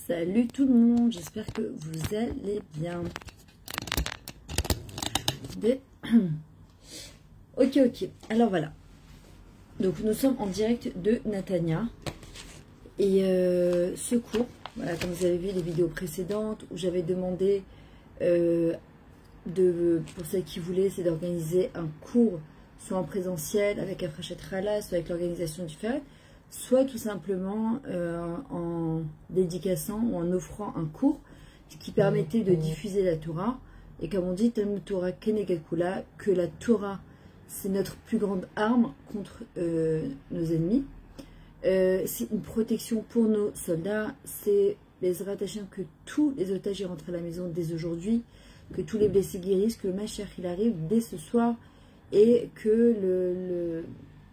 Salut tout le monde, j'espère que vous allez bien. Ok, alors voilà. Donc nous sommes en direct de Natania. Et ce cours, voilà, comme vous avez vu les vidéos précédentes, où j'avais demandé, pour celles qui voulaient, c'est d'organiser un cours, soit en présentiel avec Afrachet Rala, soit avec l'organisation du FED, soit tout simplement en dédicaçant ou en offrant un cours qui permettait de diffuser la Torah. Et comme on dit, Talmud Torah Keneged Kula, que la Torah, c'est notre plus grande arme contre nos ennemis. C'est une protection pour nos soldats. C'est les Hashem que tous les otages rentrent à la maison dès aujourd'hui, que tous les blessés guérissent, que le Mashiach il arrive dès ce soir et que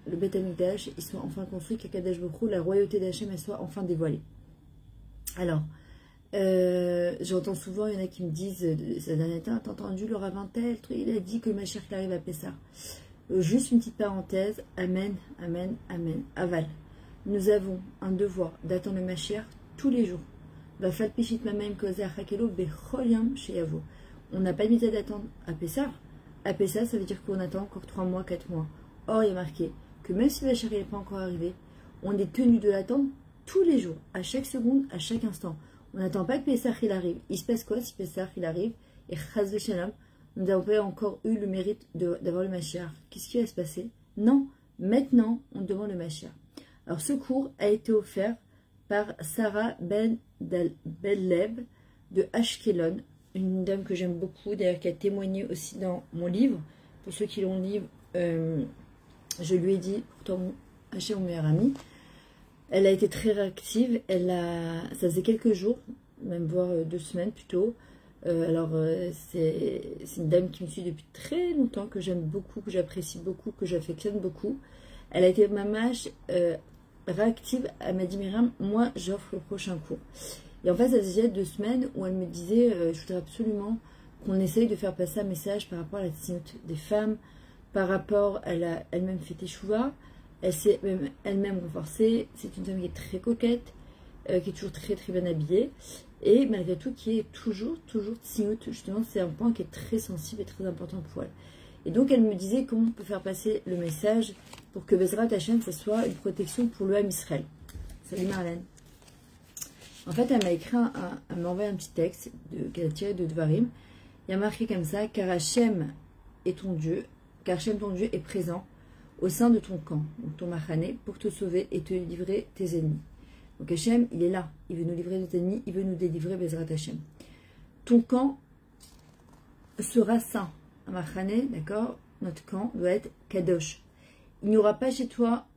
le Beth Amikdash il soit enfin construit, qu'Akadosh Baruch Hu, la royauté d'Hachem elle soit enfin dévoilée. Alors, j'entends souvent, il y en a qui me disent ces derniers temps, t'as entendu le rabbin tel, il a dit que le Mashiach il arrive à Pessah. Juste une petite parenthèse, amen, amen, amen, aval. Nous avons un devoir d'attendre le Mashiach tous les jours. On n'a pas mis d'attendre à Pessah. À Pessah, ça veut dire qu'on attend encore 3 mois, 4 mois. Or, il y a marqué que même si le Mashiach n'est pas encore arrivé, on est tenu de l'attendre tous les jours, à chaque seconde, à chaque instant. On n'attend pas que Pessah il arrive. Il se passe quoi si Pessah il arrive? Et Chaz v'Shalom, nous n'avons pas encore eu le mérite d'avoir le Mashiach. Qu'est-ce qui va se passer? Non, maintenant, on demande le Mashiach. Alors, ce cours a été offert par Sarah Ben Belleb de Ashkelon, une dame que j'aime beaucoup, d'ailleurs qui a témoigné aussi dans mon livre. Pour ceux qui l'ont lu, je lui ai dit, pourtant, Hachem, mon meilleur ami, elle a été très réactive. Ça faisait quelques jours, même voire 2 semaines plutôt. C'est une dame qui me suit depuis très longtemps, que j'aime beaucoup, que j'apprécie beaucoup, que j'affectionne beaucoup. Elle a été mamage réactive. Elle m'a dit, Myriam, moi j'offre le prochain cours. Et en fait, ça faisait 2 semaines où elle me disait, je voudrais absolument qu'on essaye de faire passer un message par rapport à la tzniut des femmes, par rapport, elle a elle-même fait teshuva, elle s'est elle-même renforcée. C'est une femme qui est très coquette, qui est toujours très très bien habillée, et malgré tout qui est toujours tzniut. Justement, c'est un point qui est très sensible et très important pour elle. Et donc, elle me disait comment on peut faire passer le message pour que Bezrat Hashem, ce soit une protection pour le Ham Israël. Salut Marlène. En fait, elle m'a écrit, elle m'a envoyé un petit texte qu'elle a tiré de Dvarim. Il y a marqué comme ça, car Hashem est ton Dieu, car Hashem ton Dieu est présent au sein de ton camp, donc ton machané, pour te sauver et te livrer tes ennemis. Donc Hashem, il est là, il veut nous livrer nos ennemis, il veut nous délivrer Bezrat Hashem. Ton camp sera saint. Un machané, d'accord, notre camp doit être kadosh. Il n'y aura pas chez toi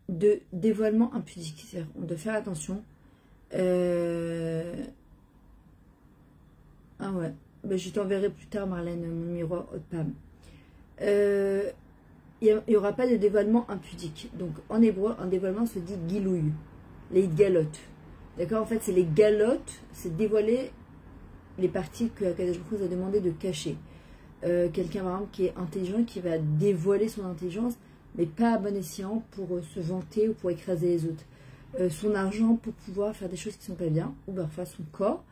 de dévoilement impudique. On doit faire attention. Ah ouais, ben, je t'enverrai plus tard, Marlène, mon miroir haut de Pam. Il n'y aura pas de dévoilement impudique. Donc en hébreu, un dévoilement se dit gilouille, les galotes. D'accord, en fait, c'est les galotes, c'est dévoiler les parties que Akadosh Baruch Hu nous a demandé de cacher. Quelqu'un, par exemple, qui est intelligent, qui va dévoiler son intelligence, mais pas à bon escient pour se vanter ou pour écraser les autres. Son argent pour pouvoir faire des choses qui ne sont pas bien, ou parfois son corps,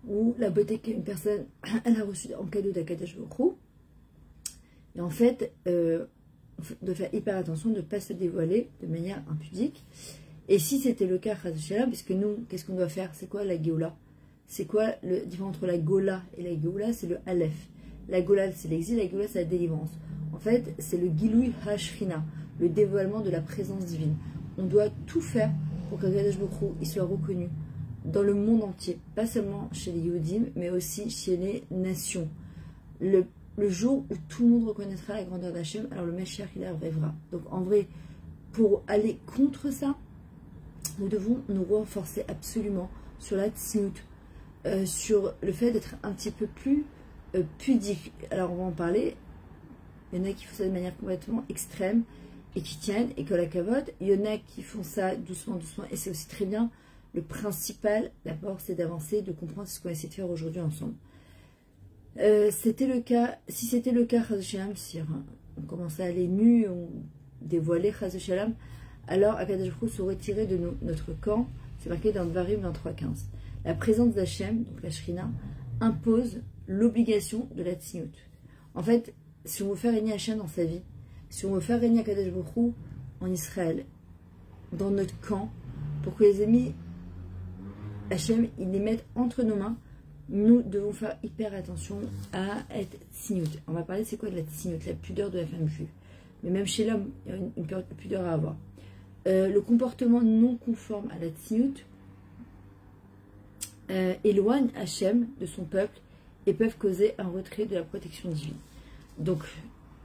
ou la beauté qu'une personne elle a reçue en cadeau d'Akadosh Baruch Hu. Et en fait, on doit faire hyper attention de ne pas se dévoiler de manière impudique. Et si c'était le cas, puisque nous, qu'est-ce qu'on doit faire? C'est quoi la Géoula? C'est quoi le différent entre la Gola et la Géoula? C'est le Aleph. La Gola, c'est l'exil, la Géoula, c'est la délivrance. En fait, c'est le Giloui Hashrina, le dévoilement de la présence divine. On doit tout faire pour que Akadosh Baruch Hu il soit reconnu dans le monde entier, pas seulement chez les Yehudim, mais aussi chez les nations. Le jour où tout le monde reconnaîtra la grandeur d'Hachem, alors le Mashiach il arrivera. Donc en vrai, pour aller contre ça, nous devons nous renforcer absolument sur la tzniut, sur le fait d'être un petit peu plus pudique. Alors on va en parler. Il y en a qui font ça de manière complètement extrême et qui tiennent et que la cavote. Il y en a qui font ça doucement, doucement, et c'est aussi très bien. Le principal, d'abord, c'est d'avancer, de comprendre ce qu'on va essayer de faire aujourd'hui ensemble. C'était le cas, si c'était le cas, si on commençait à aller nu, on dévoilait, alors Akadosh Baruch Hu se retirait de notre camp, C'est marqué dans Dvarim 23:15. La présence d'Hachem, donc la Shrina, impose l'obligation de la tsniout. En fait, si on veut faire régner Hachem dans sa vie, si on veut faire régner Akadosh Baruch Hu en Israël, dans notre camp, pour que les ennemis Hachem, ils les mettent entre nos mains, nous devons faire hyper attention à être tsniout. On va parler, c'est quoi de la tsniout, la pudeur de la femme juive. Mais même chez l'homme, il y a une pudeur à avoir. Le comportement non conforme à la tsniout éloigne Hachem de son peuple et peuvent causer un retrait de la protection divine. Donc,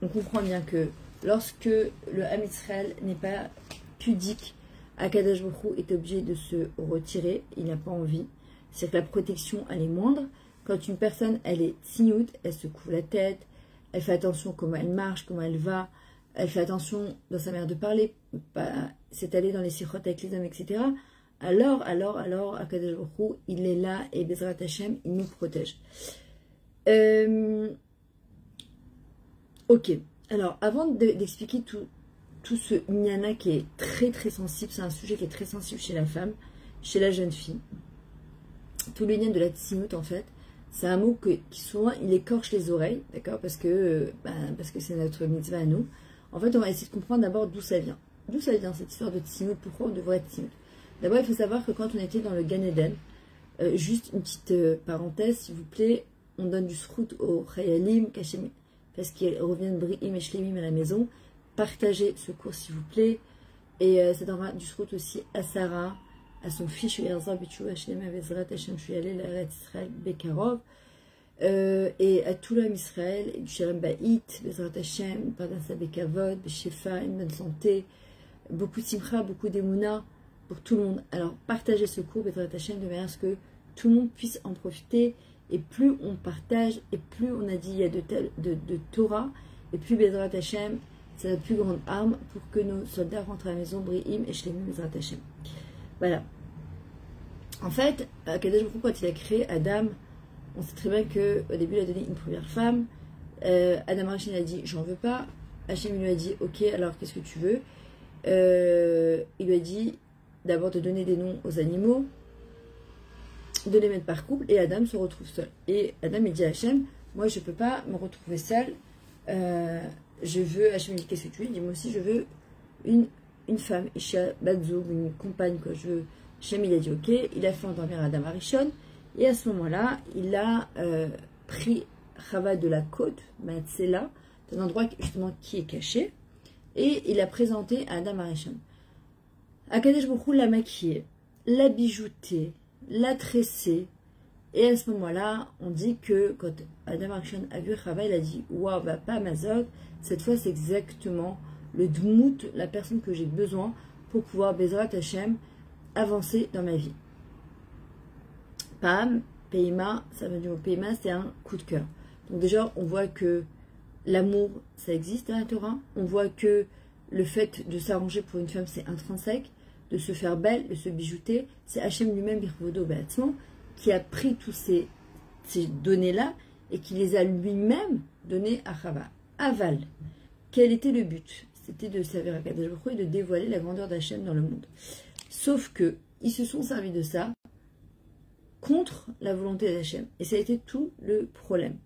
on comprend bien que lorsque le Ham Israël n'est pas pudique, Akadosh Baruch Hu est obligé de se retirer, il n'a pas envie. C'est que la protection, elle est moindre. Quand une personne, elle est tsniout, elle se couvre la tête, elle fait attention comment elle marche, comment elle va, elle fait attention dans sa manière de parler, pas s'étaler dans les sirotes avec les hommes, etc. Alors, Akadosh Baruch Hu, il est là et Bezrat Hashem, il nous protège. Ok, alors avant d'expliquer tout ce Nyana qui est très très sensible, c'est un sujet qui est très sensible chez la femme, chez la jeune fille. Tout le lien de la tsniout, en fait, c'est un mot qui souvent il écorche les oreilles, d'accord, parce que c'est notre mitzvah à nous. En fait, on va essayer de comprendre d'abord d'où ça vient. D'où ça vient cette histoire de tsniout, pourquoi on devrait être tsniout. D'abord, il faut savoir que quand on était dans le Gan Eden, juste une petite parenthèse, s'il vous plaît, on donne du srout au Chayalim, parce qu'ils reviennent Bri'im et Shlemim à la maison. Partagez ce cours, s'il vous plaît. Et ça donnera du srout aussi à Sarah, à son fils, Shulerza, Bichou, Hashem, Avezrat, Hashem, Shuyalé, Laret Israël, Bekarov, et à tout l'homme Israël, et du Shalom Baït, Bezrat Hashem, Parnasa Bekavod, Beshefa, une bonne santé, beaucoup de simcha, beaucoup d'émouna pour tout le monde. Alors, partagez ce cours, Bezrat Hashem, de manière à ce que tout le monde puisse en profiter, et plus on partage, et plus on a dit il y a de Torah, et plus Bezrat Hashem, c'est la plus grande arme pour que nos soldats rentrent à la maison, Bri'im et Shlemim, Bezrat Hashem. Voilà. En fait, Akadosh Baruch Hu, quand il a créé Adam, on sait très bien qu'au début, il a donné une première femme. Adam Hachem a dit, j'en veux pas. Hachem lui a dit, ok, alors qu'est-ce que tu veux? Il lui a dit d'abord de donner des noms aux animaux, de les mettre par couple, et Adam se retrouve seul. Et Adam, il dit à Hachem, moi, je ne peux pas me retrouver seul. Je veux, Hachem lui dit, qu'est-ce que tu veux? Il dit, moi aussi, je veux une femme, Isha Badzoug, une compagne, quoi. Hachem, il a dit ok, il a fait endormir Adam Arishon, et à ce moment-là, il a pris Chava de la côte, Matsela, d'un endroit justement qui est caché, et il a présenté à Adam Arishon. Akadosh Baruch Hu l'a maquillé, l'a bijouté, l'a tressé, et à ce moment-là, on dit que quand Adam Arishon a vu Chava, il a dit waouh, va pas Mazog, cette fois c'est exactement le dmout, la personne que j'ai besoin pour pouvoir Bezrat Hashem avancer dans ma vie. Pam, Peima, ça veut dire Peima, c'est un coup de cœur. Donc déjà, on voit que l'amour, ça existe dans la Torah. On voit que le fait de s'arranger pour une femme, c'est intrinsèque, de se faire belle, de se bijouter. C'est Hashem lui-même, Birvodo Beatzman, qui a pris tous ces données-là et qui les a lui-même données à Chava. Aval. Quel était le but? C'était de servir à Akadosh Baruch Hu et de dévoiler la grandeur d'Hachem dans le monde. Sauf que ils se sont servis de ça contre la volonté d'Hachem. Et ça a été tout le problème.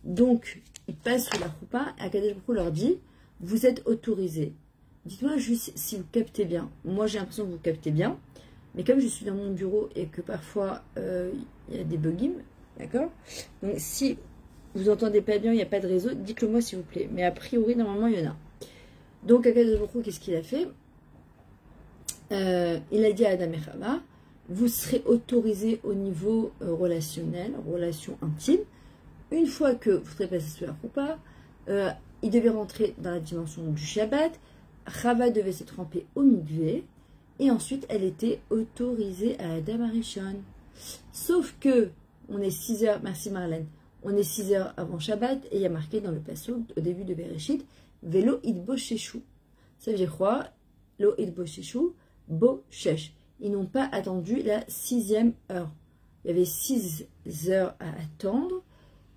Donc, ils passent sous la choupa et Akadosh Baruch Hu leur dit, vous êtes autorisés. Dites-moi juste si vous captez bien. Moi, j'ai l'impression que vous captez bien. Mais comme je suis dans mon bureau et que parfois, il y a des bugging, d'accord? Donc, si vous n'entendez pas bien, il n'y a pas de réseau, dites-le moi s'il vous plaît. Mais a priori, normalement, il y en a. Donc, Akadosh Baruch Hu, qu'est-ce qu'il a fait? Il a dit à Adam et Chava, vous serez autorisés au niveau relationnel, relation intime. Une fois que vous serez passé sous la choupa, il devait rentrer dans la dimension du Shabbat. Chava devait se tremper au mikvé. Et ensuite, elle était autorisée à Adam Arishon. Sauf que, on est 6 heures, merci Marlène, on est 6 heures avant Shabbat, et il y a marqué dans le passage, au début de Bereshit, Velo idbosheshu. Ça veut dire quoi? Lo idbosheshu, bo shesh. Ils n'ont pas attendu la 6e heure. Il y avait 6 heures à attendre,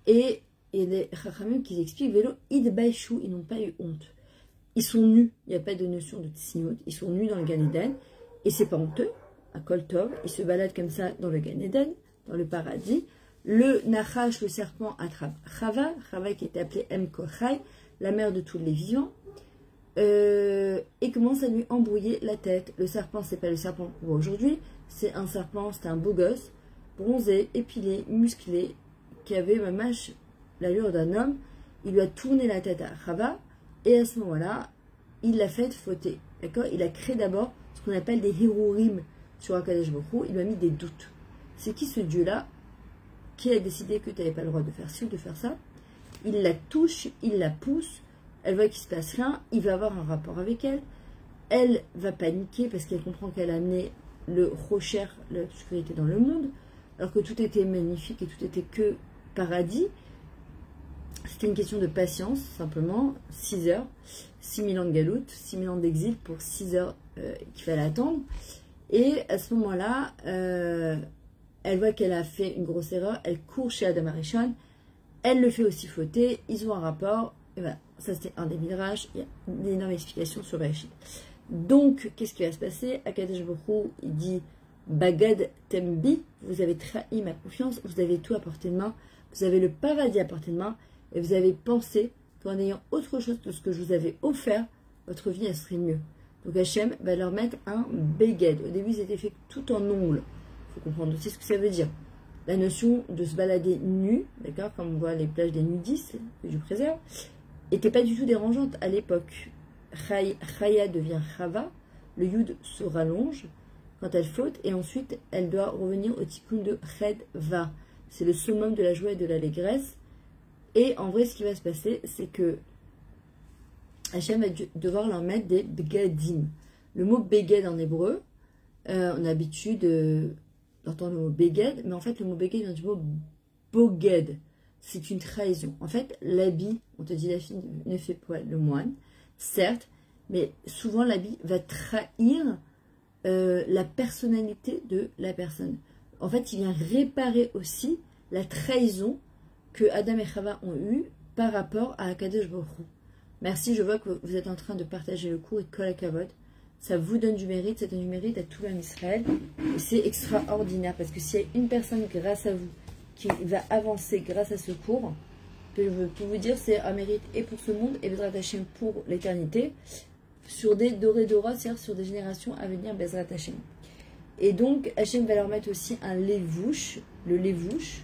et il y a des chachamim qui expliquent Velo idbaishu, ils n'ont pas eu honte. Ils sont nus, il n'y a pas de notion de tsniout, ils sont nus dans le Gan Eden, et c'est pas honteux. un koltov, il se balade comme ça dans le Gan Eden, dans le paradis. Le Nachash, le serpent, attrape Chava, Chava qui était appelée Em Kochai, la mère de tous les vivants, et commence à lui embrouiller la tête. Le serpent, c'est pas le serpent qu'on voit aujourd'hui, c'est un serpent, c'est un beau gosse, bronzé, épilé, musclé, qui avait l'allure d'un homme. Il lui a tourné la tête à Chava, et à ce moment-là, il l'a fait fauter. D'accord? Il a créé d'abord ce qu'on appelle des hirurim sur Akadosh Baruch Hu. Il lui a mis des doutes. C'est qui ce Dieu-là qui a décidé que tu n'avais pas le droit de faire ci ou de faire ça? Il la touche, il la pousse, elle voit qu'il ne se passe rien, il va avoir un rapport avec elle. Elle va paniquer parce qu'elle comprend qu'elle a amené le rocher, l'obscurité dans le monde, alors que tout était magnifique et tout était que paradis. C'était une question de patience, simplement. 6 heures, 6000 ans de galoute, 6000 ans d'exil pour 6 heures qu'il fallait attendre. Et à ce moment-là, elle voit qu'elle a fait une grosse erreur, elle court chez Adam Arishon, elle le fait aussi fauter, ils ont un rapport, et voilà, ça c'était un des midrash, il y a une énorme explication sur Bereshit. Donc, qu'est-ce qui va se passer? Akadosh Baruch Hu, il dit, Bagad Tembi, vous avez trahi ma confiance, vous avez tout à portée de main, vous avez le paradis à portée de main, et vous avez pensé qu'en ayant autre chose que ce que je vous avais offert, votre vie, elle serait mieux. Donc Hachem va leur mettre un beged. Au début, ils étaient faits tout en ongles. Il faut comprendre aussi ce que ça veut dire. La notion de se balader nu, d'accord, comme on voit les plages des nudistes, que je préserve, n'était pas du tout dérangeante à l'époque. Chaya devient Chava, le yud se rallonge quand elle faute, et ensuite elle doit revenir au tikkun de Ched Va. C'est le summum de la joie et de l'allégresse. Et en vrai, ce qui va se passer, c'est que Hachem va devoir leur mettre des begadim. Le mot beged en hébreu, on a l'habitude d'entendre le mot beged, mais en fait, le mot beged vient du mot boged. C'est une trahison. En fait, l'habit, on te dit la fille ne fait pas le moine, certes, mais souvent l'habit va trahir la personnalité de la personne. En fait, il vient réparer aussi la trahison que Adam et Chava ont eu par rapport à Akadosh Baruch Hu. Merci, je vois que vous êtes en train de partager le cours et Kol HaKavod. Ça vous donne du mérite, ça donne du mérite à tout l'homme Israël. Et c'est extraordinaire parce que s'il y a une personne grâce à vous qui va avancer grâce à ce cours, je peux vous dire c'est un mérite et pour ce monde et Bezrat Hashem pour l'éternité, sur des dorés d'ora, c'est-à-dire sur des générations à venir, Bezrat Hashem. Et donc, Hashem va leur mettre aussi un lévouche, le lévouche.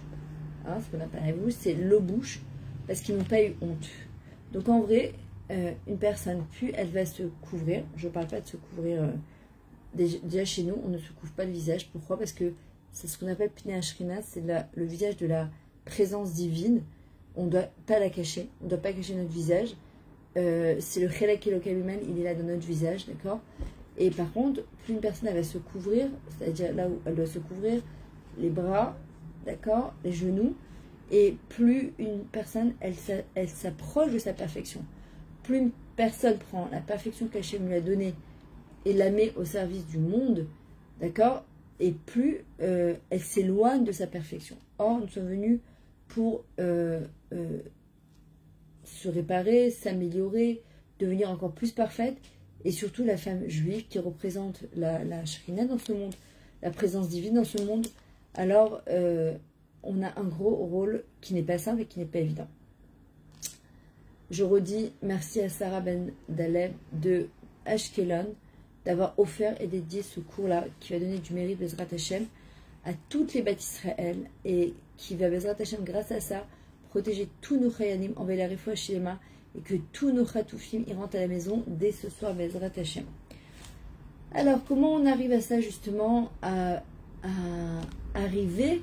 Hein, ce qu'on appelle un lévouche, c'est l'obouche, parce qu'ils n'ont pas eu honte. Donc en vrai, une personne, puis elle va se couvrir. Je ne parle pas de se couvrir. Déjà chez nous, on ne se couvre pas le visage. Pourquoi? Parce que c'est ce qu'on appelle Pnei Ashrina, c'est le visage de la présence divine. On ne doit pas la cacher. On ne doit pas cacher notre visage. C'est le Chelek Elokam humain, il est là dans notre visage, d'accord? Et par contre, plus une personne elle va se couvrir, c'est-à-dire là où elle doit se couvrir, les bras, d'accord, les genoux, et plus une personne, elle s'approche de sa perfection. Plus une personne prend la perfection qu'Hachem lui a donnée et la met au service du monde, d'accord, et plus elle s'éloigne de sa perfection. Or, nous sommes venus pour se réparer, s'améliorer, devenir encore plus parfaite, et surtout la femme juive qui représente la Shrina dans ce monde, la présence divine dans ce monde. Alors, on a un gros rôle qui n'est pas simple et qui n'est pas évident. Je redis merci à Sarah Ben Daleb de Ashkelon d'avoir offert et dédié ce cours-là qui va donner du mérite Bezrat Hashem à toutes les bâtisses Israël et qui va Bezrat Hashem grâce à ça protéger tous nos chayanim, envoyer la réfoua chez les mains et que tous nos chatoufim ils rentrent à la maison dès ce soir Bezrat Hashem. Alors comment on arrive à ça justement, à arriver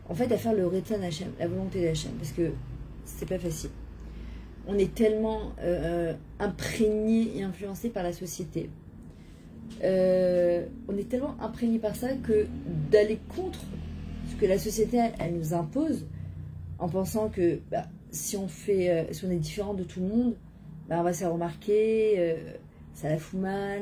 en fait à faire le Retzon Hashem, la volonté d'Hachem, parce que c'est pas facile. On est tellement imprégné et influencé par la société. On est tellement imprégné par ça que d'aller contre ce que la société elle nous impose, en pensant que si on est différent de tout le monde, on va se faire remarquer, ça la fout mal.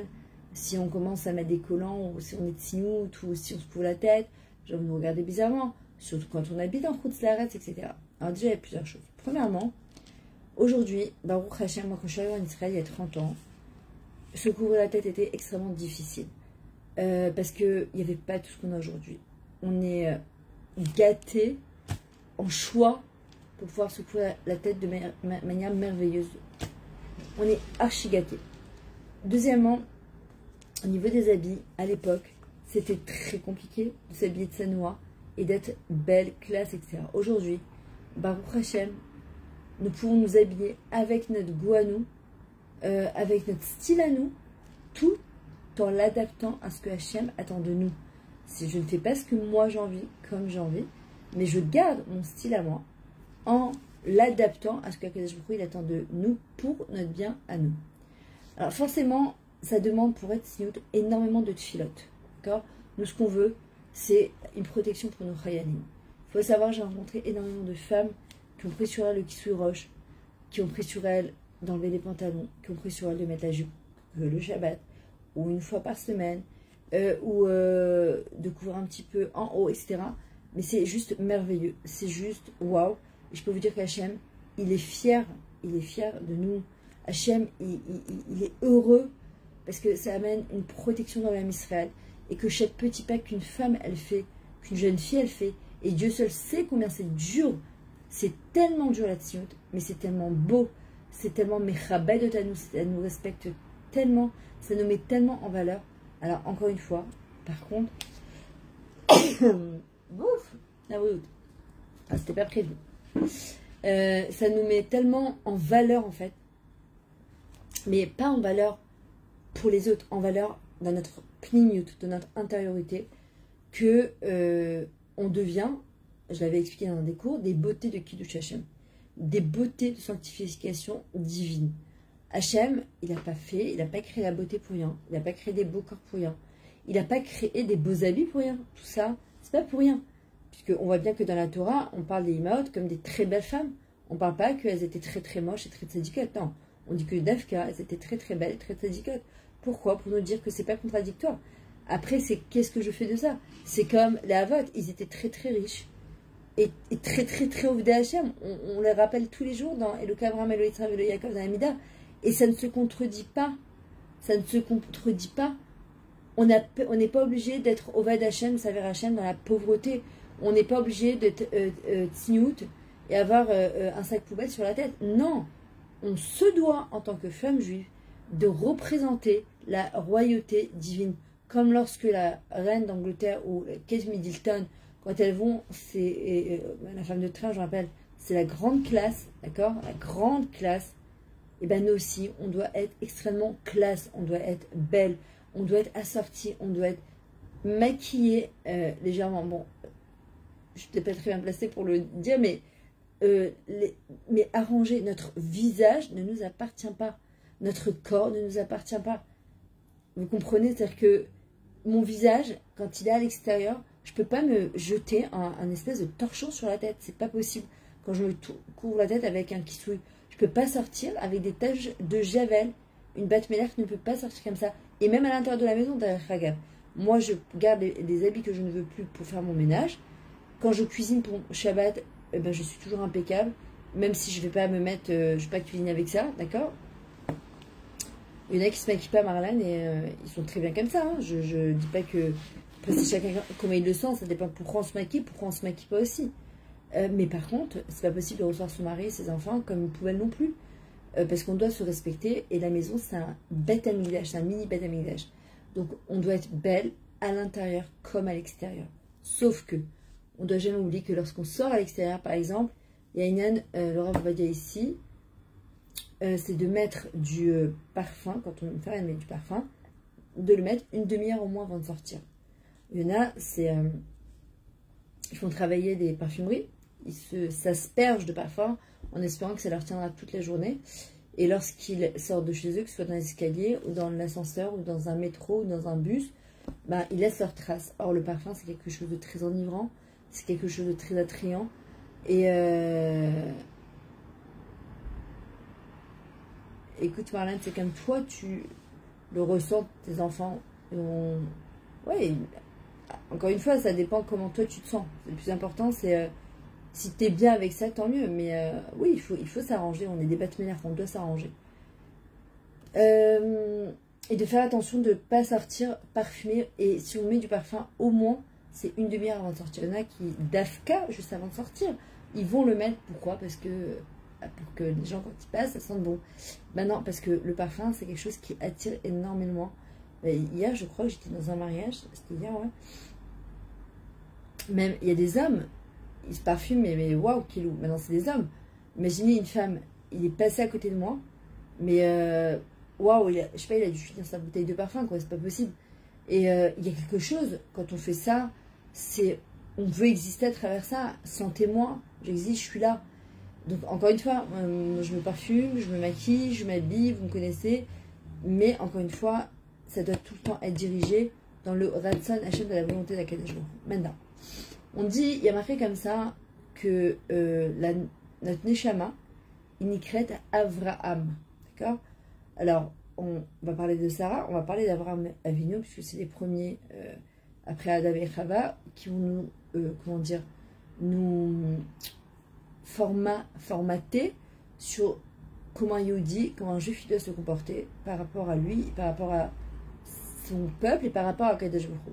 Si on commence à mettre des collants, ou si on est tsinout, ou si on se couvre la tête, les gens vont nous regarder bizarrement, surtout quand on habite en Chutz-Laaretz, etc. Alors déjà, il y a plusieurs choses. Premièrement, aujourd'hui, Baruch Hashem, moi quand je suis arrivée en Israël il y a 30 ans, se couvrir la tête était extrêmement difficile. parce qu'il n'y avait pas tout ce qu'on a aujourd'hui. On est gâtés en choix pour pouvoir se couvrir la tête de manière merveilleuse. On est archi gâtés. Deuxièmement, au niveau des habits, à l'époque, c'était très compliqué de s'habiller de sa noix et d'être belle, classe, etc. Aujourd'hui, Baruch Hashem, nous pouvons nous habiller avec notre goût à nous, avec notre style à nous, tout en l'adaptant à ce que Hachem attend de nous. Si je ne fais pas ce que moi j'ai envie, comme j'ai envie, mais je garde mon style à moi en l'adaptant à ce que il attend de nous pour notre bien à nous. Alors forcément, ça demande pour être siout énormément de tfilotes. D'accord? Nous, ce qu'on veut, c'est une protection pour nos chayalim. Il faut savoir, j'ai rencontré énormément de femmes qui ont pris sur elles le kisui roche, qui ont pris sur elles d'enlever les pantalons, qui ont pris sur elles de mettre la jupe le Shabbat, ou une fois par semaine, ou de couvrir un petit peu en haut, etc. Mais c'est juste merveilleux, c'est juste waouh. Et je peux vous dire qu'Hachem, il est fier de nous. Hachem, il est heureux parce que ça amène une protection dans l'âme Israël et que chaque petit pas qu'une femme elle fait, qu'une jeune fille elle fait, et Dieu seul sait combien c'est dur. C'est tellement dur la tzniut, mais c'est tellement beau, c'est tellement mechabed de nous, elle nous respecte tellement, ça nous met tellement en valeur. Alors encore une fois, par contre, bouf, ah oui, ah, c'était pas prévu. Ça nous met tellement en valeur en fait, mais pas en valeur pour les autres, en valeur dans notre pnimiut, dans notre intériorité, que on devient, je l'avais expliqué dans un des cours, des beautés de Kiddush Hashem, des beautés de sanctification divine. Hachem, il n'a pas créé la beauté pour rien, il n'a pas créé des beaux corps pour rien, il n'a pas créé des beaux habits pour rien, tout ça, c'est pas pour rien. Puisqu'on voit bien que dans la Torah, on parle des imaot comme des très belles femmes. On ne parle pas qu'elles étaient très très moches et très tzadikotes. Non, on dit que Dafka, elles étaient très très belles et très tzadikotes. Pourquoi? Pour nous dire que c'est pas contradictoire. Après, c'est qu'est-ce que je fais de ça? C'est comme les Avot, ils étaient très très riches et très très très au Hachem. On les rappelle tous les jours dans Eloka Abraham, Elo Yitzhak, Elo Yaakov, dans Amida. Et ça ne se contredit pas. Ça ne se contredit pas. On n'est pas obligé d'être Ovad Hachem, Saver Hachem dans la pauvreté. On n'est pas obligé d'être tzniut et avoir un sac poubelle sur la tête. Non, on se doit en tant que femme juive de représenter la royauté divine. Comme lorsque la reine d'Angleterre ou Kate Middleton, quand elles vont, c'est la femme de train, je rappelle, c'est la grande classe, d'accord? La grande classe. Et bien nous aussi, on doit être extrêmement classe, on doit être belle, on doit être assortie, on doit être maquillée légèrement. Bon, je suis peut-être pas très bien placée pour le dire, mais arranger notre visage ne nous appartient pas. Notre corps ne nous appartient pas. Vous comprenez? C'est-à-dire que mon visage, quand il est à l'extérieur, je ne peux pas me jeter un espèce de torchon sur la tête. C'est pas possible. Quand je me couvre la tête avec un kisui, je ne peux pas sortir avec des taches de javel. Une batte mélaire ne peut pas sortir comme ça. Et même à l'intérieur de la maison, derrière, moi, je garde des habits que je ne veux plus pour faire mon ménage. Quand je cuisine pour Shabbat, ben, je suis toujours impeccable. Même si je ne vais pas me mettre, je ne vais pas cuisiner avec ça, d'accord? Il y en a qui se maquillent pas, Marlène, et ils sont très bien comme ça. Hein. Je ne dis pas que... Après, c'est chacun comment il le sent, ça dépend pourquoi on se maquille, pourquoi on ne se maquille pas aussi. Mais par contre, c'est pas possible de recevoir son mari et ses enfants comme une poubelle non plus. Parce qu'on doit se respecter, et la maison, c'est un bête amigdash, c'est un mini bête amigdash. Donc, on doit être belle à l'intérieur comme à l'extérieur. Sauf que, on ne doit jamais oublier que lorsqu'on sort à l'extérieur, par exemple, il y a une Laura vous va dire ici, c'est de mettre du parfum, quand on met du parfum, de le mettre une demi-heure au moins avant de sortir. Il y en a, ils font travailler des parfumeries, s'aspergent de parfum en espérant que ça leur tiendra toute la journée. Et lorsqu'ils sortent de chez eux, que ce soit dans les escaliers, ou dans l'ascenseur, ou dans un métro, ou dans un bus, bah, ils laissent leurs traces. Or, le parfum, c'est quelque chose de très enivrant, c'est quelque chose de très attrayant. Et écoute, Marlène, c'est comme toi, tu le ressens, tes enfants. Ouais, encore une fois, ça dépend comment toi tu te sens. Le plus important, c'est si tu es bien avec ça, tant mieux. Mais oui, il faut s'arranger. On est des bêtes ménères, on doit s'arranger. Et de faire attention de ne pas sortir parfumé. Et si on met du parfum, au moins, c'est une demi-heure avant de sortir. Il y en a qui, d'AFK, juste avant de sortir, ils vont le mettre. Pourquoi? Parce que pour que les gens, quand ils passent, ça sente bon. Ben non, parce que le parfum, c'est quelque chose qui attire énormément. Hier, je crois que j'étais dans un mariage. C'était hier, ouais. Même, il y a des hommes, ils se parfument, mais waouh, kilou. Maintenant, c'est des hommes. Imaginez une femme, il est passé à côté de moi, mais waouh, je sais pas, il a dû finir sa bouteille de parfum, quoi, c'est pas possible. Et il y a quelque chose, quand on fait ça, c'est, on veut exister à travers ça, sentez-moi, j'existe, je suis là. Donc, encore une fois, je me parfume, je me maquille, je m'habille, vous me connaissez, mais encore une fois, ça doit tout le temps être dirigé dans le Ratson Hachem de la volonté d'Akadosh Baruch Hu. Maintenant, on dit, il y a marqué comme ça que notre Neshama, il nikret Avraham. D'accord? Alors, on va parler de Sarah, on va parler d'Avraham Avinu, puisque c'est les premiers, après Adam et Chava, qui vont nous, comment dire, nous formater sur comment un Yehudi, comment un juif doit se comporter par rapport à lui, par rapport à son peuple et par rapport à Kadosh Baruch Hu.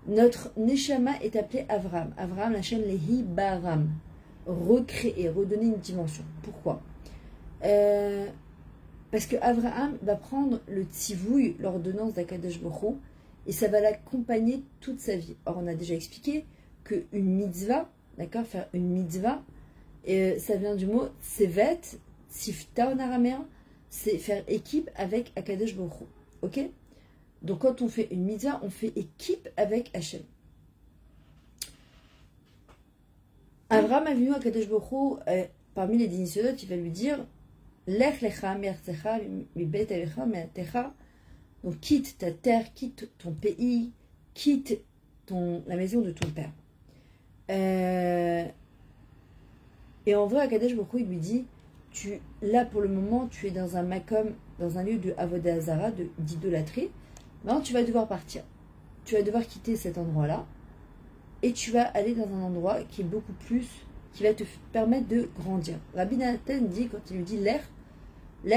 Notre Neshama est appelé Avraham. Avraham, la chaîne Lehi Baram. Recréer, redonner une dimension. Pourquoi? Parce que Avraham va prendre le tzivouï, l'ordonnance d'Akadosh Baruch Hu, et ça va l'accompagner toute sa vie. Or, on a déjà expliqué qu'une mitzvah, d'accord, faire une mitzvah, ça vient du mot tsevet, tzifta en araméen, c'est faire équipe avec Akadosh Baruch Hu. Ok? Donc, quand on fait une mitzvah, on fait équipe avec Hachem. Avraham Avinu Akadosh Baruch Hu, parmi les Dinisodot, il va lui dire Lech lecha me'artzecha mibet avecha me'atecha. Donc, quitte ta terre, quitte ton pays, quitte la maison de ton père. Et en vrai, Akadosh Baruch Hu, il lui dit là, pour le moment, tu es dans un makom, dans un lieu de Avodah Zara, d'idolâtrie. Maintenant, tu vas devoir partir. Tu vas devoir quitter cet endroit-là. Et tu vas aller dans un endroit qui est beaucoup plus, qui va te permettre de grandir. Rabbi Nathan dit, quand il lui dit l'air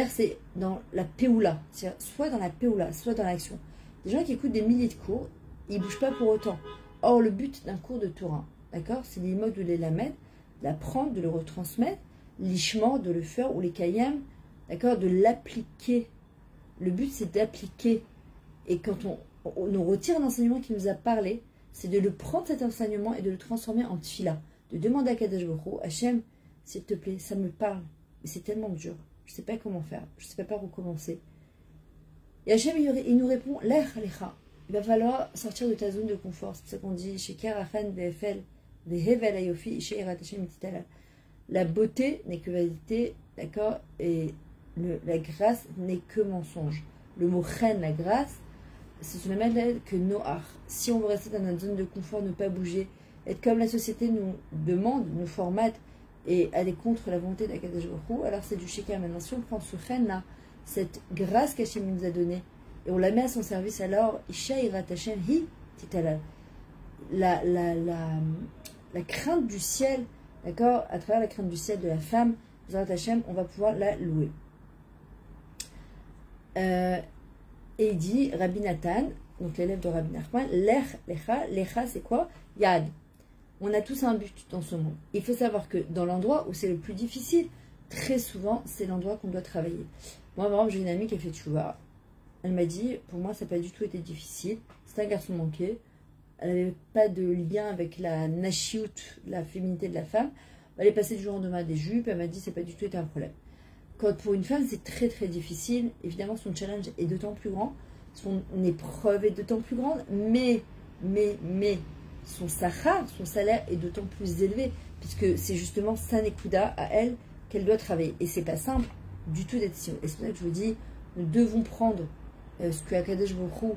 c'est dans la péoula, c'est-à-dire soit dans la péoula, soit dans l'action. Des gens qui écoutent des milliers de cours, ils ne bougent pas pour autant. Or, le but d'un cours de Torah, d'accord, c'est l'imod de l'élamed, d'apprendre, de le retransmettre, l'ishmor, de le faire, ou les kayem, d'accord, de l'appliquer. Le but, c'est d'appliquer. Et quand on retire l'enseignement qui nous a parlé, c'est de le prendre cet enseignement et de le transformer en tfila. De demander à Kadosh Baruch Hu, Hachem, s'il te plaît, ça me parle, mais c'est tellement dur. Je ne sais pas comment faire, je ne sais pas par où commencer. Et Hachem, il nous répond, l'air lecha. Il va falloir sortir de ta zone de confort. C'est pour ça qu'on dit, Sheker Achan Vefel, Vehevel Ayofi, Sheirat Hachem Titala. La beauté n'est que vanité, d'accord, et la grâce n'est que mensonge. Le mot chen, la grâce, c'est une même que Noach. Si on veut rester dans notre zone de confort, ne pas bouger, être comme la société nous demande, nous formate, et aller contre la volonté d'Akadosh Baruch Hu, alors c'est du shikar. Maintenant, si on prend ce chen-là, cette grâce qu'Hachem nous a donnée, et on la met à son service, alors, Isha Irat Hachem Hi Titalal. La crainte du ciel, d'accord, à travers la crainte du ciel de la femme, Irat Hachem, on va pouvoir la louer. Et il dit, Rabbi Nathan, donc l'élève de Rabbi Nachman, lecha, c'est quoi? Yad. On a tous un but dans ce monde. Il faut savoir que dans l'endroit où c'est le plus difficile, très souvent, c'est l'endroit qu'on doit travailler. Moi, vraiment, j'ai une amie qui a fait tchouva. Elle m'a dit, pour moi, ça n'a pas du tout été difficile. C'est un garçon manqué. Elle n'avait pas de lien avec la nashiout, la féminité de la femme. Elle est passée du jour au lendemain des jupes. Elle m'a dit, c'est pas du tout été un problème. Quand pour une femme, c'est très très difficile, évidemment, son challenge est d'autant plus grand, son épreuve est d'autant plus grande, mais son sahar, son salaire est d'autant plus élevé, puisque c'est justement sa nekuda à elle qu'elle doit travailler. Et c'est pas simple du tout d'être si haut. Et c'est pour ça que je vous dis, nous devons prendre ce que Akadosh Baruch Hu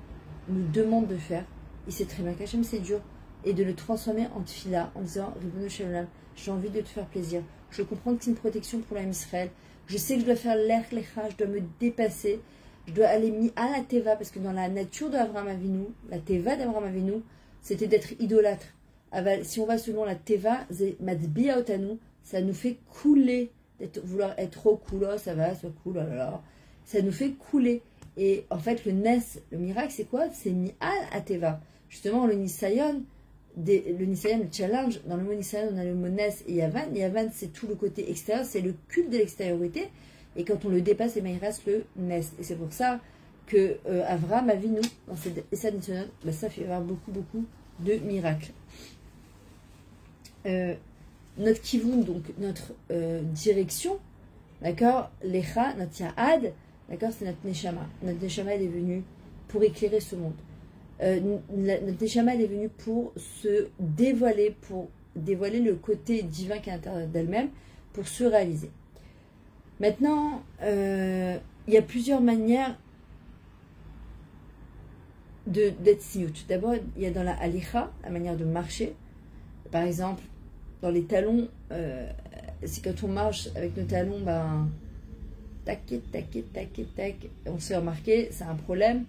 nous demande de faire, et c'est très bien qu'Hachem c'est dur, et de le transformer en tfila, en disant, Ribono Shel Olam, j'ai envie de te faire plaisir. Je comprends que c'est une protection pour l'âme Israël. Je sais que je dois faire l'air lecha, je dois me dépasser, je dois aller mis à la teva, parce que dans la nature d'Avraham Avinu, la teva d'Avraham Avinu, c'était d'être idolâtre. Si on va selon la teva, matbia otanu, ça nous fait couler, vouloir être trop cool, oh, ça va, soit cool, oh là là. Ça nous fait couler. Et en fait, le Nes, le miracle, c'est quoi? C'est Mi'al Ateva. Justement, le Nisayon, le challenge, dans le mot Nisayon, on a le mot Nes et Yavan. Yavan, c'est tout le côté extérieur, c'est le culte de l'extériorité. Et quand on le dépasse, il reste le Nes. Et c'est pour ça que Avraham a vu, nous, dans cette Essad Nisayon, ça fait avoir beaucoup, beaucoup de miracles. Notre Kivun, donc notre direction, d'accord, Lecha, notre Ya'ad, d'accord, c'est notre Neshama. Notre Neshama, elle est venue pour éclairer ce monde. Notre Neshama, elle est venue pour se dévoiler, pour dévoiler le côté divin qui est à l'intérieur d'elle-même, pour se réaliser. Maintenant, il y a plusieurs manières d'être siout. D'abord, il y a dans la halicha, la manière de marcher. Par exemple, dans les talons, c'est quand on marche avec nos talons, ben, tac, tac, tac, tac, on se fait remarquer, c'est un problème.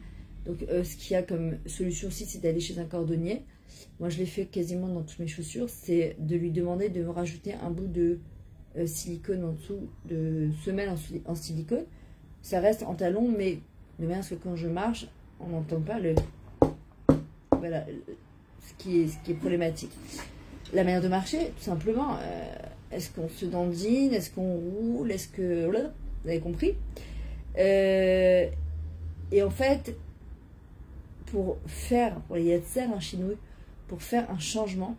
Donc, ce qu'il y a comme solution aussi, c'est d'aller chez un cordonnier. Moi, je l'ai fait quasiment dans toutes mes chaussures, c'est de lui demander de me rajouter un bout de silicone en dessous, de semelle en silicone. Ça reste en talon, mais de manière que quand je marche, on n'entend pas le... Voilà, ce qui est problématique. La manière de marcher, tout simplement, est-ce qu'on se dandine, est-ce qu'on roule, est-ce que... Vous avez compris? Et en fait, pour les Yetzer, un chinois, pour faire un changement,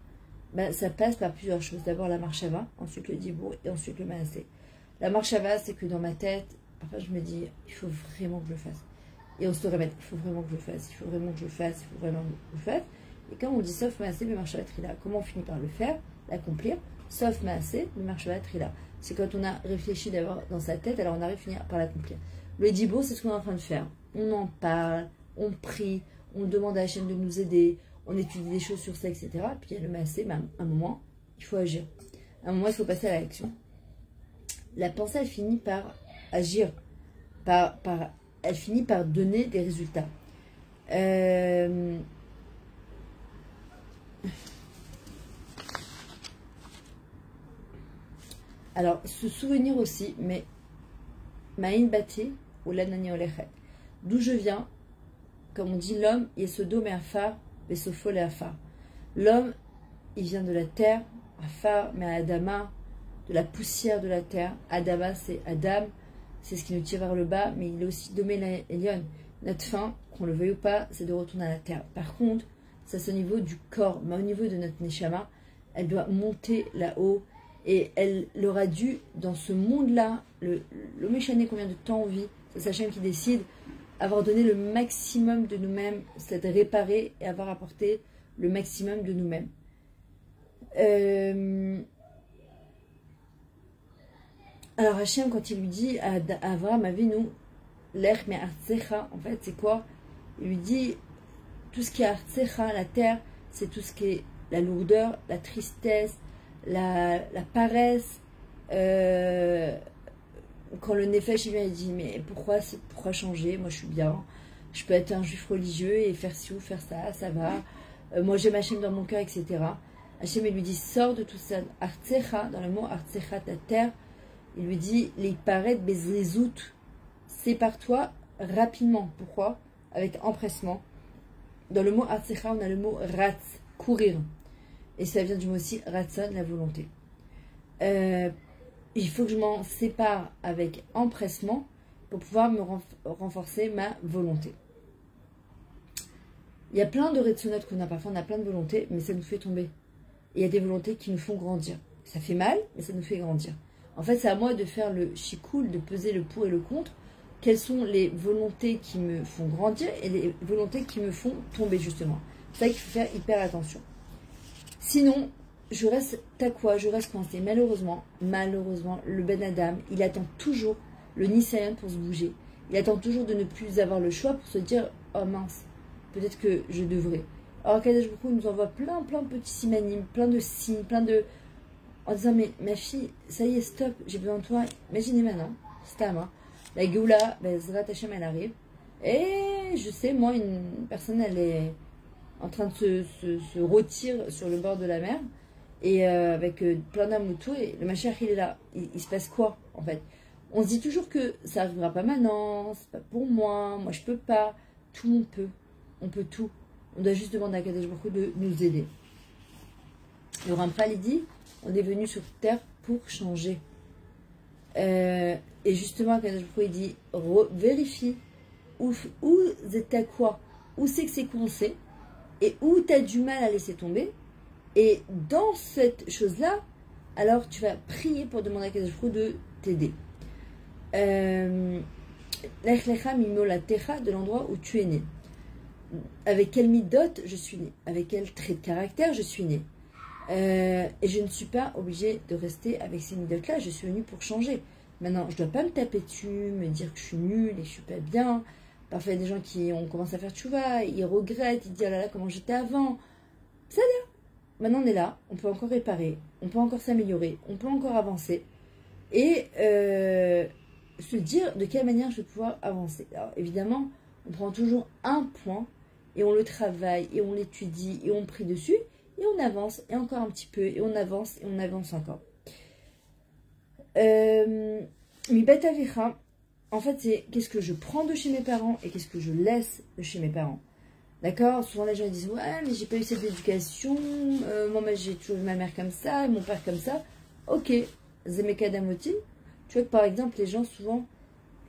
ben, ça passe par plusieurs choses. D'abord la marche Ava, ensuite le Dibour et ensuite le Maasé. La marche Ava, c'est que dans ma tête, parfois je me dis, il faut vraiment que je le fasse. Et on se répète, il faut vraiment que je le fasse, il faut vraiment que je le fasse, il faut vraiment que je le fasse. Et quand on dit sauf Maasé, le marche Ava Trila, comment on finit par le faire, l'accomplir? Sauf Maasé, le marche Ava Trila. C'est quand on a réfléchi d'abord dans sa tête, alors on arrive à finir par l'accomplir. Le Dibour, c'est ce qu'on est en train de faire. On en parle, on prie, on demande à la chaîne de nous aider, on étudie des choses sur ça, etc. Puis il y a le Maasé, mais à un moment, il faut agir. À un moment, il faut passer à l'action. La pensée, elle finit par agir, elle finit par donner des résultats. Alors, se souvenir aussi, mais Ma'in Bati ou l'Anani Olechet. D'où je viens, comme on dit, l'homme, Yesodo me Afar, Besofo le Afar. L'homme, il vient de la terre, Afar, mais Adama, de la poussière de la terre. Adama, c'est Adam, c'est ce qui nous tire vers le bas, mais il est aussi Domé Elion. Notre fin, qu'on le veuille ou pas, c'est de retourner à la terre. Par contre, ça c'est au niveau du corps, mais au niveau de notre Neshama, elle doit monter là-haut. Et elle aura dû, dans ce monde-là, le méchané combien de temps on vit, c'est sa chaîne qui décide, avoir donné le maximum de nous-mêmes, c'est-à-dire réparer et avoir apporté le maximum de nous-mêmes. Alors Hachem, quand il lui dit à Avraham, Avinu, l'ech mais artsecha, en fait, c'est quoi? Il lui dit, tout ce qui est artsecha, la terre, c'est tout ce qui est la lourdeur, la tristesse, la paresse. Quand le Nefesh vient, il dit, mais pourquoi changer? Moi, je suis bien. Je peux être un juif religieux et faire ci ou faire ça, ça va. Moi, j'aime Hachem dans mon cœur, etc. Hachem, il lui dit, sors de tout ça. Artsecha, dans le mot artsecha, ta terre, il lui dit, les parettes bezrezout, sépare-toi rapidement. Pourquoi? Avec empressement. Dans le mot artsecha, on a le mot ratz, courir. Et ça vient du mot aussi ratzon, la volonté. Il faut que je m'en sépare avec empressement pour pouvoir me renforcer ma volonté. Il y a plein de retsonot qu'on a parfois, on a plein de volontés, mais ça nous fait tomber. Et il y a des volontés qui nous font grandir. Ça fait mal, mais ça nous fait grandir. En fait, c'est à moi de faire le chikoul, de peser le pour et le contre. Quelles sont les volontés qui me font grandir et les volontés qui me font tomber, justement. C'est ça qu'il faut faire hyper attention. Sinon, je reste takwa, je reste coincé. Malheureusement, le Ben Adam, il attend toujours le Nisayon pour se bouger. Il attend toujours de ne plus avoir le choix pour se dire, oh mince, peut-être que je devrais. Alors Kadosh Baruch Hu nous envoie plein de petits simanim, plein de signes, en disant, mais ma fille, ça y est, stop, j'ai besoin de toi. Imaginez maintenant, c'est à moi. La Géoula, Zrat Hashem, elle arrive. Et je sais, moi, une personne, elle est en train de se rôtir sur le bord de la mer. Et avec plein d'âmes autour. Et le Mashiach, il est là. Il se passe quoi, en fait? On se dit toujours que ça n'arrivera pas maintenant, c'est pas pour moi je peux pas. Tout le monde peut, on peut tout. On doit juste demander à Kadosh Baruch Hu de nous aider. Le Ramchal, il dit, on est venu sur terre pour changer. Et justement, Kadosh Baruch Hu, il dit, vérifie où t'as quoi, où c'est que c'est coincé, et où tu as du mal à laisser tomber. Et dans cette chose-là, alors tu vas prier pour demander à Kadosh Baruch Hu de t'aider. Lech lecha mimola techa, de l'endroit où tu es né. Avec quel midot je suis né, avec quel trait de caractère je suis né. Et je ne suis pas obligée de rester avec ces midotes-là, je suis venue pour changer. Maintenant, je ne dois pas me taper dessus, me dire que je suis nulle et que je ne suis pas bien. Parfois, il y a des gens qui ont commencé à faire tchouva, ils regrettent, ils disent « Oh là là, comment j'étais avant ?» Ça vient. Maintenant, on est là, on peut encore réparer, on peut encore s'améliorer, on peut encore avancer. Et se dire de quelle manière je vais pouvoir avancer. Alors, évidemment, on prend toujours un point et on le travaille et on l'étudie et on prie dessus et on avance et encore un petit peu et on avance encore. Mi Avecha, en fait, c'est qu'est-ce que je prends de chez mes parents et qu'est-ce que je laisse de chez mes parents. D'accord? Souvent les gens disent ouais, mais j'ai pas eu cette éducation, moi j'ai toujours vu ma mère comme ça et mon père comme ça. Ok, Zemekadamoti. Tu vois que par exemple, les gens souvent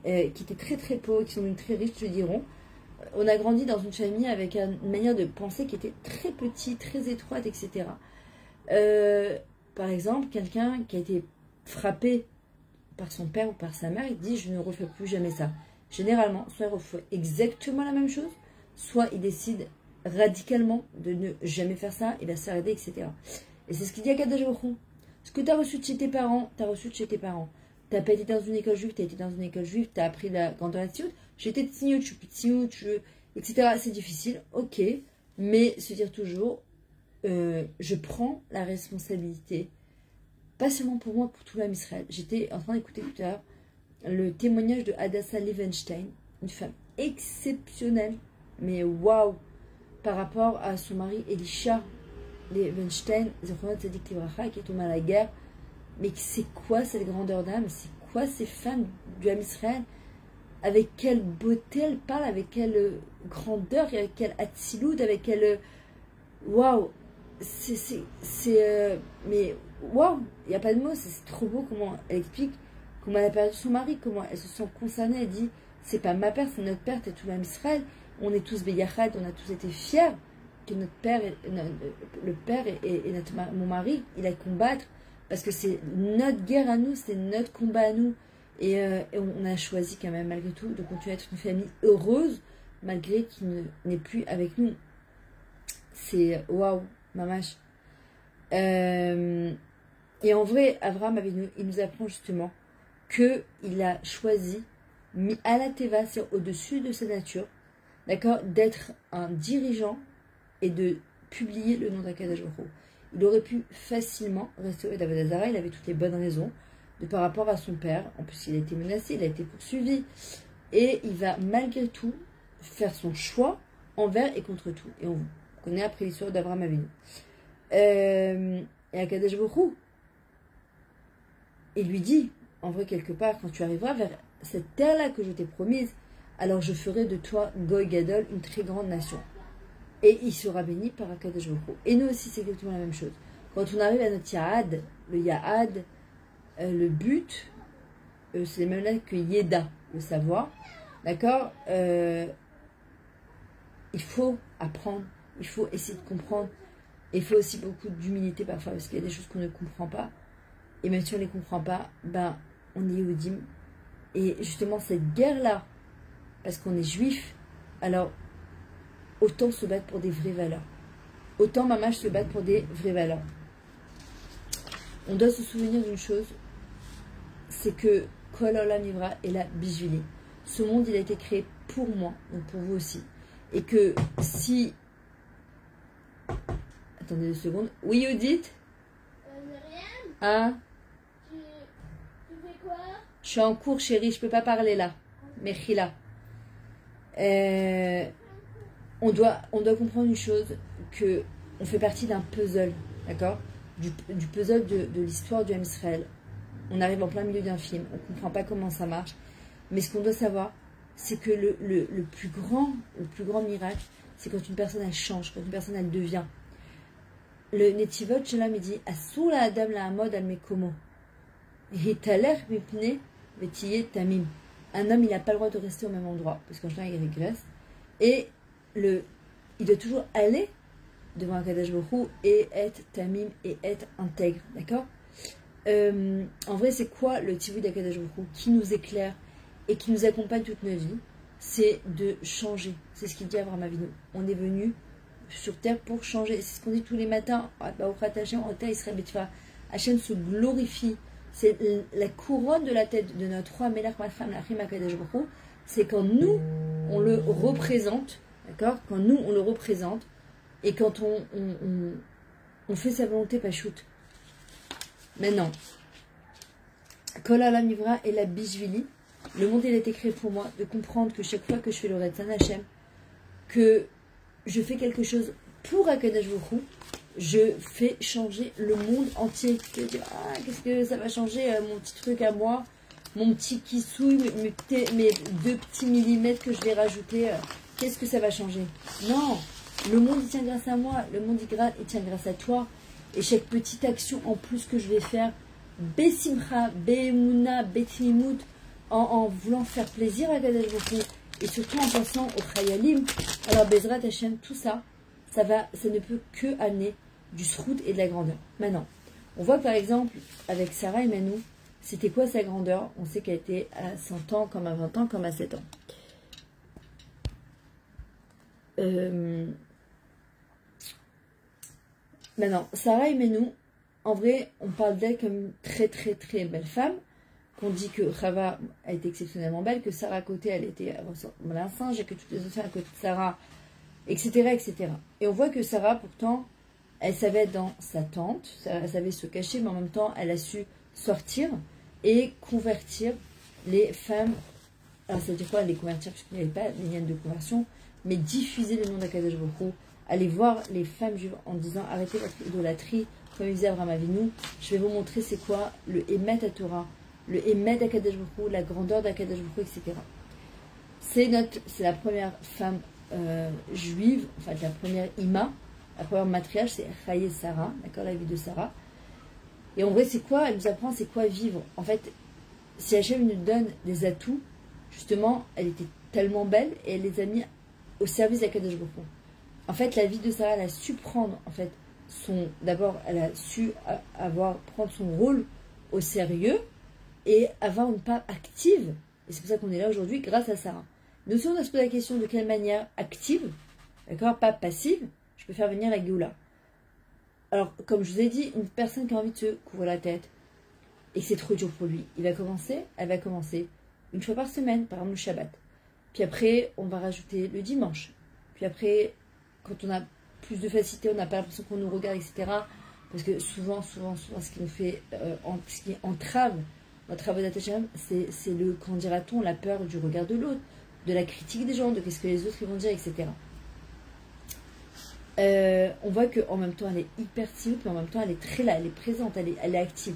qui étaient très très pauvres, qui sont devenus très riches, te diront, on a grandi dans une famille avec une manière de penser qui était très petite, très étroite, etc. Par exemple, quelqu'un qui a été frappé par son père ou par sa mère, il dit je ne refais plus jamais ça. Généralement, soit il refait exactement la même chose, soit il décide radicalement de ne jamais faire ça, il va s'arrêter, etc. Et c'est ce qu'il dit à Kadosh Baruch Hu. Ce que tu as reçu de chez tes parents, tu as reçu de chez tes parents. Tu n'as pas été dans une école juive, tu as été dans une école juive, tu as appris la grandeur de la tziout. J'étais de tziout, je suis plus de tziout, etc. C'est difficile, ok. Mais se dire toujours, je prends la responsabilité, pas seulement pour moi, pour tout l'âme Israël. J'étais en train d'écouter tout à l'heure le témoignage de Hadassah Levenstein, une femme exceptionnelle, mais waouh, par rapport à son mari Elisha Levenstein, qui est tombé à la guerre. Mais c'est quoi cette grandeur d'âme? C'est quoi ces femmes du âme Israël? Avec quelle beauté elle parle, avec quelle grandeur, avec quelle atziloud, avec quelle... Waouh! Mais waouh! Il n'y a pas de mots, c'est trop beau comment elle explique, comment elle a perdu son mari, comment elle se sent concernée. Elle dit, c'est pas ma perte, c'est notre perte, c'est tout l'âme Israël. On est tous beyachad, on a tous été fiers que notre père, le père et mon mari, il a combattre. Parce que c'est notre guerre à nous, c'est notre combat à nous. Et on a choisi quand même, malgré tout, de continuer à être une famille heureuse, malgré qu'il n'est plus avec nous. C'est waouh, mamache. Et en vrai, Abraham, il nous apprend justement qu'il a choisi, mis à la teva, c'est au-dessus de sa nature, d'accord, d'être un dirigeant et de publier le nom d'Akadosh Baruch Hu. Il aurait pu facilement rester au Avodah Zarah, il avait toutes les bonnes raisons de par rapport à son père. En plus, il a été menacé, il a été poursuivi. Et il va malgré tout faire son choix envers et contre tout. Et on connaît après l'histoire d'Abraham Avinu. Et Akadosh Baruch Hu, il lui dit, en vrai quelque part, quand tu arriveras vers cette terre-là que je t'ai promise, alors je ferai de toi, Goy Gadol, une très grande nation. Et il sera béni par Akadosh Baruch Hu. Et nous aussi, c'est exactement la même chose. Quand on arrive à notre Yahad, le Yahad, le but, c'est même là que Yeda, le savoir. D'accord, il faut apprendre, il faut essayer de comprendre. Et il faut aussi beaucoup d'humilité parfois, parce qu'il y a des choses qu'on ne comprend pas. Et même si on ne les comprend pas, ben, on est Yehudim. Et justement, cette guerre-là, parce qu'on est juif, alors autant se battre pour des vraies valeurs. Autant mamash se battre pour des vraies valeurs. On doit se souvenir d'une chose, c'est que Kol Olam Nivra est la bijuli. Ce monde, il a été créé pour moi, donc pour vous aussi. Et que si... Attendez 2 secondes. Oui, Judith? Myriam, Hein? tu fais quoi? Je suis en cours, chérie, je peux pas parler là. Mechila. On doit comprendre une chose, que on fait partie d'un puzzle, d'accord, du puzzle de l'histoire du Ham Israël. on arrive en plein milieu d'un film, on ne comprend pas comment ça marche. Mais ce qu'on doit savoir, c'est que le plus grand miracle, c'est quand une personne elle change, quand une personne elle devient. Le Netivot Shalom il dit Asur la Adam la Amod al Mekomo. Hitaler mipne vetiye tamim. Un homme il n'a pas le droit de rester au même endroit parce qu'en général il régresse. Et il doit toujours aller devant un Kadosh Baruch Hu et être tamim et être intègre. D'accord. En vrai, c'est quoi le Tivui d'Akadosh Baruch Hu qui nous éclaire et qui nous accompagne toute notre vie? C'est de changer. C'est ce qu'il dit à Abraham Avinu. On est venu sur terre pour changer. C'est ce qu'on dit tous les matins. Hachem se glorifie. C'est la couronne de la tête de notre roi Melech Malcham Lachim Akadosh Baruch Hu. C'est quand nous, on le représente. D'accord? Quand nous, on le représente et quand on fait sa volonté pachoute. Maintenant, Kol Olam Nivra et la Bishvili, le monde il a été créé pour moi, de comprendre que chaque fois que je fais le Retzan Hashem, que je fais quelque chose pour Akadosh Baruch Hu, je fais changer le monde entier. Qu'est-ce que ça va changer mon petit truc à moi, mon petit kissouille, mes 2 petits millimètres que je vais rajouter, qu'est-ce que ça va changer? Non, le monde il tient grâce à moi, le monde il tient grâce à toi. Et chaque petite action en plus que je vais faire, Besimcha, Be'emuna, Betimimut, en voulant faire plaisir à Kadosh Baruch Hu, et surtout en pensant au Chayalim, alors Bezrat Hashem, tout ça, ça ne peut que amener du srout et de la grandeur. Maintenant, on voit par exemple, avec Sarah et Manou, c'était quoi sa grandeur? On sait qu'elle était à 100 ans, comme à 20 ans, comme à 7 ans. Maintenant, Sarah et Menou, en vrai, on parle d'elle comme une très très très belle femme. Qu'on dit que Chava a été exceptionnellement belle, que Sarah à côté, elle était un singe, et que toutes les autres femmes à côté de Sarah, etc., etc. Et on voit que Sarah, pourtant, elle savait être dans sa tente, elle savait se cacher, mais en même temps, elle a su sortir et convertir les femmes. Alors, ça veut dire quoi? Les convertir, puisqu'il n'y avait pas les liens de conversion, mais diffuser le nom d'Akadosh Baruch Hu. Allez voir les femmes juives en disant arrêtez votre idolâtrie, comme il disait Abraham Avinu. Je vais vous montrer c'est quoi le Emet à Torah, le Emet d'Akadosh Baruch Hu, la grandeur d'Akadosh Baruch Hu, etc. C'est la première femme juive, enfin la première Ima, la première matriarche, c'est Chaye Sarah, d'accord, la vie de Sarah. Et en vrai, c'est quoi? Elle nous apprend c'est quoi vivre. En fait, si Hachem nous donne des atouts, justement, elle était tellement belle et elle les a mis au service d'Akadosh Baruch Hu. En fait, la vie de Sarah, elle a su prendre, en fait, d'abord, elle a su prendre son rôle au sérieux et avoir une part active. Et c'est pour ça qu'on est là aujourd'hui, grâce à Sarah. Nous, si on doit se poser la question de quelle manière active, d'accord, pas passive, je peux faire venir la Géoula. Alors, comme je vous ai dit, une personne qui a envie de se couvrir la tête et que c'est trop dur pour lui, elle va commencer une fois par semaine, par exemple le Shabbat. Puis après, on va rajouter le dimanche. Puis après, quand on a plus de facilité, on n'a pas l'impression qu'on nous regarde, etc. Parce que souvent, ce qui nous fait, ce qui entrave notre avodat Hashem, c'est quand dira-t-on, la peur du regard de l'autre, de la critique des gens, de qu'est-ce que les autres vont dire, etc. On voit qu'en même temps, elle est hyper timide, mais en même temps, elle est très là, elle est présente, elle est active.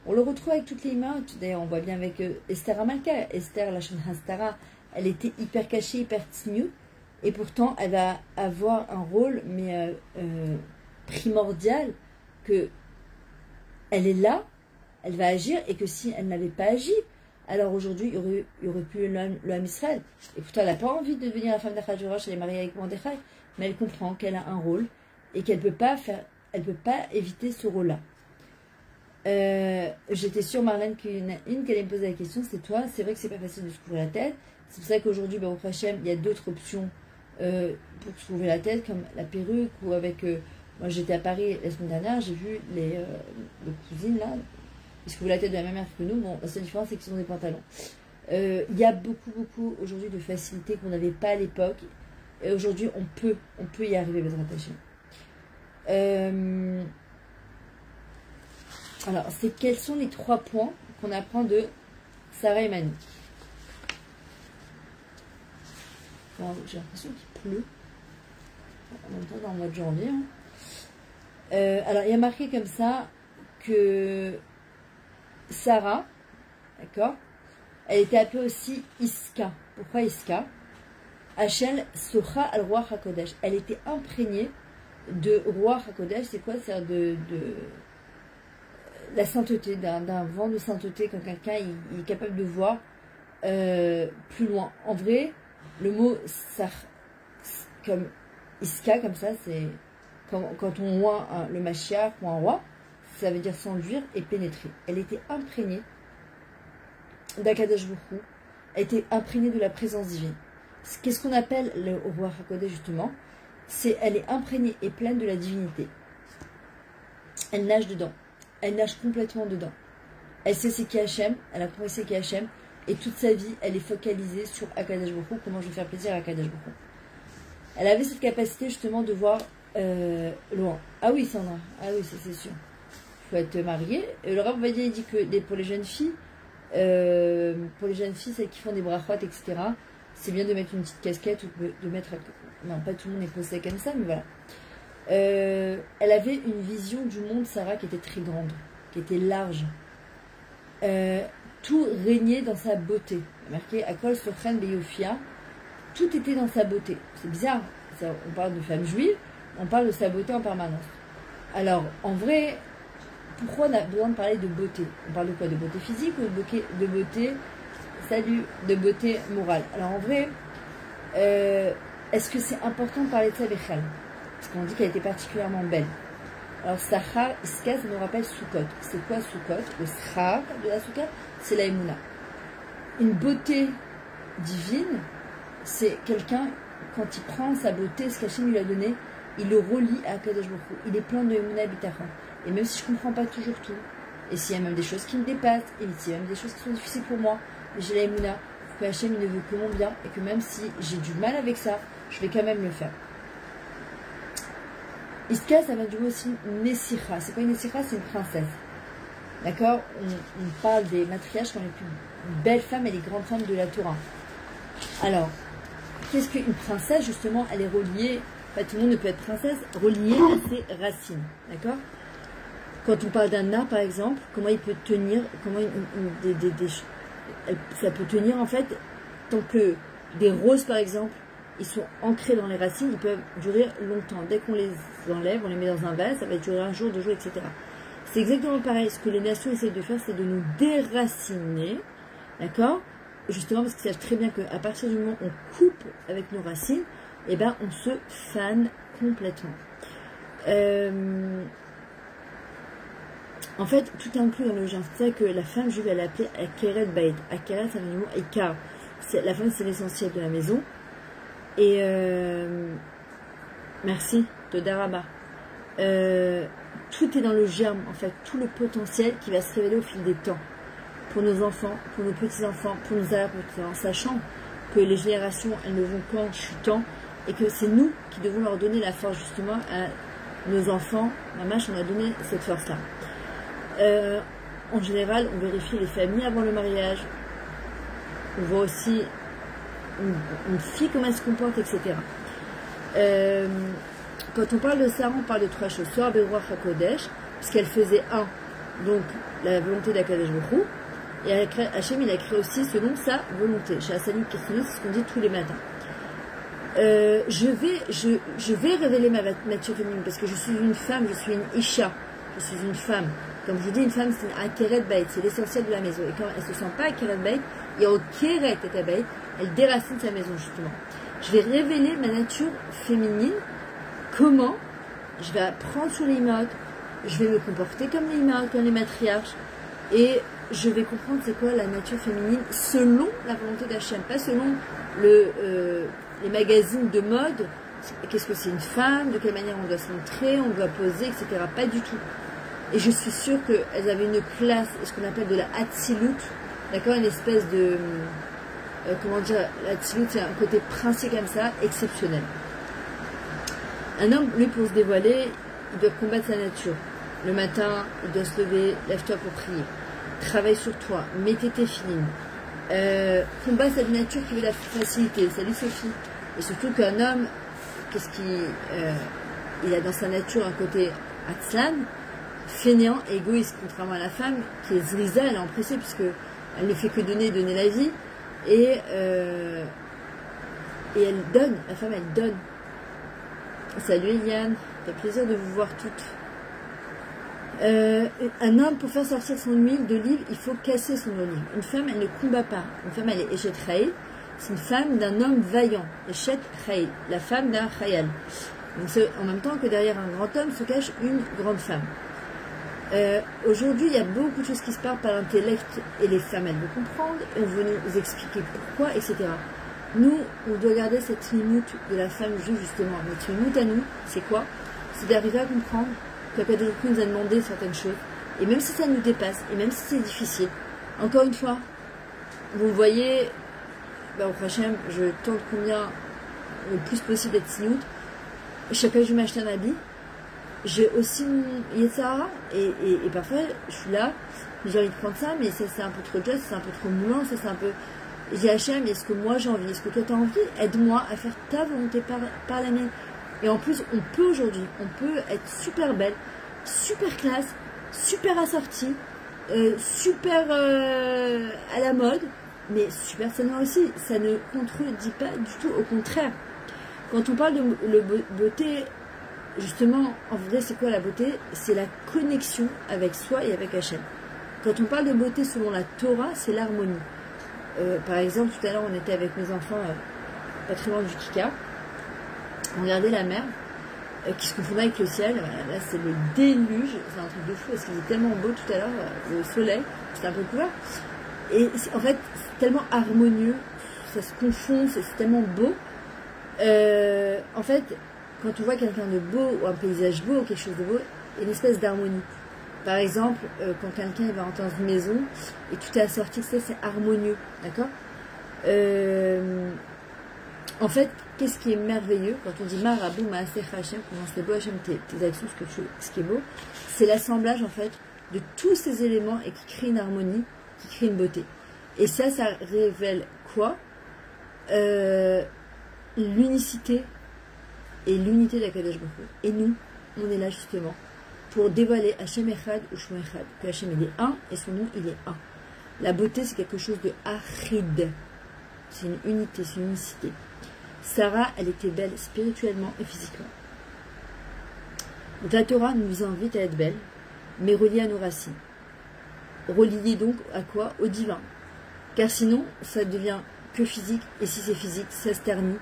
On le retrouve avec toutes les images. D'ailleurs, on voit bien avec Esther Amalka. Esther, la Shana Hastara, elle était hyper cachée, hyper timide. Et pourtant, elle va avoir un rôle, mais primordial, que elle est là, elle va agir, et que si elle n'avait pas agi, alors aujourd'hui, il y aurait plus le Ham Israël. Et pourtant, elle n'a pas envie de devenir la femme d'Achashverosh, elle est mariée avec Mordechai, mais elle comprend qu'elle a un rôle, et qu'elle peut pas éviter ce rôle-là. J'étais sûre, Marlène, qu'il y en a une qui allait me poser la question, c'est toi. C'est vrai que c'est pas facile de se couvrir la tête. C'est pour ça qu'aujourd'hui, Baruch Hashem, il y a d'autres options pour se couvrir la tête, comme la perruque, ou avec... moi, j'étais à Paris la semaine dernière, j'ai vu les cousines, là, ils se couvrent la tête de la même manière que nous. Bon, la seule différence, c'est qu'ils ont des pantalons. Il y a beaucoup, aujourd'hui, de facilités qu'on n'avait pas à l'époque. Et aujourd'hui, on peut y arriver, Bezrat Hashem. Alors, quels sont les 3 points qu'on apprend de Sarah et Manu? Bon, j'ai l'impression qu'il pleut. En même temps, dans le mois de janvier. Hein. Alors, il y a marqué comme ça que Sarah, d'accord, elle était appelée aussi Iska. Pourquoi Iska? Hachel Socha al Roi HaKodesh. Elle était imprégnée de Roi HaKodesh. C'est quoi? C'est de la sainteté, d'un vent de sainteté, quand quelqu'un il est capable de voir plus loin. En vrai, le mot comme Iska, comme ça, c'est quand on voit le Mashiach ou un roi, ça veut dire s'enduire et pénétrer. Elle était imprégnée d'Akadosh Baruch Hu, elle était imprégnée de la présence divine. Qu'est-ce qu'on appelle le roi HaKodesh justement? Elle est imprégnée et pleine de la divinité. Elle nage dedans. Elle nage complètement dedans. Elle sait c'est qui Hachem, elle a compris c'est qui Hachem, et toute sa vie, elle est focalisée sur Akadosh Baruch Hu, comment je vais faire plaisir à Akadosh Baruch Hu. Elle avait cette capacité justement de voir loin. Ah oui, Sandra, ah oui, c'est sûr. Il faut être marié. Le Rav Ovadia dit que pour les jeunes filles, celles qui font des brachot, etc., c'est bien de mettre une petite casquette ou de mettre... Non, pas tout le monde est posé comme ça, mais voilà. Elle avait une vision du monde, Sarah, qui était très grande, qui était large. Tout régnait dans sa beauté. Marqué Akol Sochren Beyofia. Tout était dans sa beauté. C'est bizarre. On parle de femme juive, on parle de sa beauté en permanence. Alors, en vrai, pourquoi on a besoin de parler de beauté? On parle de quoi? De beauté physique ou de beauté, de beauté morale? Alors, en vrai, est-ce que c'est important de parler de ça, Bechal? Parce qu'on dit qu'elle était particulièrement belle. Alors, Sachar, Iska, ça nous rappelle Sukkot. C'est quoi Sukkot? Le Sachar de la Sukkot, c'est la Emouna. Une beauté divine, c'est quelqu'un, quand il prend sa beauté, ce qu'Hachem lui a donné, il le relie à Akadosh Baruch Hu. Il est plein de Emouna Bitachon. Et même si je ne comprends pas toujours tout, et s'il y a même des choses qui me dépassent, et s'il y a même des choses qui sont difficiles pour moi, mais j'ai la Emouna, que Hachem il ne veut que mon bien, et que même si j'ai du mal avec ça, je vais quand même le faire. Iska, ça vient du mot aussi Nessira. C'est quoi une Nessira? C'est une princesse. D'accord, on parle des matriarches comme les plus belles femmes et les grandes femmes de la Torah. Alors, qu'est-ce qu'une princesse? Justement, elle est reliée, pas tout le monde ne peut être princesse, reliée à ses racines. D'accord? Quand on parle d'un arbre, par exemple, comment il peut tenir, comment ça peut tenir en fait, tant que des roses, par exemple, ils sont ancrés dans les racines, ils peuvent durer longtemps. Dès qu'on les enlève, on les met dans un vase, ça va durer un jour, 2 jours, etc. C'est exactement pareil. Ce que les nations essayent de faire, c'est de nous déraciner, d'accord? Justement parce qu'ils savent très bien qu'à partir du moment où on coupe avec nos racines, eh ben, on se fane complètement. En fait, tout est inclus dans le genre. C'est ça que la femme juive, elle appelait Akeret Bait. Akeret, c'est un mot Ikar. La femme, c'est l'essentiel de la maison. Et merci, Toda Rabba. Tout est dans le germe, en fait, tout le potentiel qui va se révéler au fil des temps. Pour nos enfants, pour nos petits-enfants, pour nos arrière-petits-enfants, sachant que les générations, elles ne vont qu'en chutant, et que c'est nous qui devons leur donner la force, justement, à nos enfants. Mamash, on a donné cette force-là. En général, on vérifie les familles avant le mariage. On voit aussi une fille, comment elle se comporte, etc. Quand on parle de Sarah, on parle de 3 choses. Soit Beroach HaKodesh, puisqu'elle faisait donc la volonté d'Akadosh Baruch Hu, et Hachem, il a créé aussi selon sa volonté. Chez Hassani Kessoni, c'est ce qu'on dit tous les matins. Je vais révéler ma nature féminine, parce que je suis une femme, je suis une Isha, je suis une femme. Comme je vous dis, une femme, c'est un Keret Bait, c'est l'essentiel de la maison. Et quand elle ne se sent pas à Keret Bait, il y a au Keret et Bait, elle déracine sa maison, justement. Je vais révéler ma nature féminine. Comment? Je vais apprendre sur les modes, je vais me comporter comme les modes, comme les matriarches, et je vais comprendre c'est quoi la nature féminine selon la volonté d'Hachem, pas selon les magazines de mode. Qu'est-ce que c'est une femme, de quelle manière on doit se montrer, on doit poser, etc. Pas du tout. Et je suis sûre qu'elles avaient une classe, ce qu'on appelle de la Hatzilut, d'accord, une espèce de, comment dire, la Hatzilut, c'est un côté princier comme ça, exceptionnel. Un homme, lui, pour se dévoiler, il doit combattre sa nature. Le matin, il doit se lever, lève-toi pour prier. Travaille sur toi, mets tes téfilines. Combat cette nature qui veut la facilité. Salut Sophie. Et surtout qu'un homme, qu'est-ce qu'il il a dans sa nature un côté atzlan, fainéant et égoïste, contrairement à la femme qui est zriza, elle est empressée puisque elle ne fait que donner la vie et elle donne, la femme elle donne. Salut Eliane, ça fait plaisir de vous voir toutes. Un homme, pour faire sortir son huile d'olive, il faut casser son olive. Une femme, elle ne combat pas. Une femme, elle est Eshet Chayil. C'est une femme d'un homme vaillant. Eshet Chayil, la femme d'un Chayal. Donc c'est en même temps que derrière un grand homme se cache une grande femme. Aujourd'hui, il y a beaucoup de choses qui se parlent par l'intellect et les femmes, elles veulent comprendre, elles veulent nous expliquer pourquoi, etc. Nous, on doit garder cette limite de la femme juive, justement. Notre limite à nous, c'est quoi? C'est d'arriver à comprendre qu'Akadosh Baruch Hu nous a demandé certaines choses. Et même si ça nous dépasse, et même si c'est difficile, encore une fois, vous voyez, au Hachem, je tente combien le plus possible d'être sinout. Chaque fois que je m'achète un habit, j'ai aussi mon Yetzara, et parfois je suis là, j'ai envie de prendre ça, mais ça c'est un peu trop juste, c'est un peu trop moulant, ça c'est un peu. J'ai Hachem, est-ce que moi j'ai envie, est-ce que toi tu as envie? Aide-moi à faire ta volonté par la mienne. Et en plus, on peut aujourd'hui, on peut être super belle, super classe, super assortie, super à la mode, mais super sainement aussi. Ça ne contredit pas du tout, au contraire. Quand on parle de beauté, justement, en vrai, c'est quoi la beauté? C'est la connexion avec soi et avec Hachem. Quand on parle de beauté selon la Torah, c'est l'harmonie. Par exemple, tout à l'heure, on était avec mes enfants pas très loin du Kika. On regardait la mer qui se confondait avec le ciel. Voilà, là, c'est le déluge. C'est un truc de fou parce qu'il était tellement beau tout à l'heure. Le soleil, c'était un peu couvert. Et en fait, c'est tellement harmonieux. Ça se confond, c'est tellement beau. En fait, quand on voit quelqu'un de beau ou un paysage beau ou quelque chose de beau, il y a une espèce d'harmonie. Par exemple, quand quelqu'un va rentrer dans une maison et tout est assorti, c'est harmonieux, d'accord? En fait, qu'est-ce qui est merveilleux quand on dit Marabou Maaseh Hachem, comment c'est beau Hachem, tes actions, ce qui est beau, c'est l'assemblage en fait de tous ces éléments et qui crée une harmonie, qui crée une beauté. Et ça révèle quoi? L'unicité et l'unité d'Akadosh Baruch Hu. Et nous, on est là justement pour dévoiler Hachem Echad ou Shmo Echad, que Hachem il est un et son nom il est un. La beauté c'est quelque chose de achid, c'est une unité, c'est une unicité. Sarah, elle était belle spirituellement et physiquement. Donc la Torah nous invite à être belle, mais reliée à nos racines. Reliée donc à quoi? Au divin. Car sinon, ça devient que physique, et si c'est physique, ça se ternit.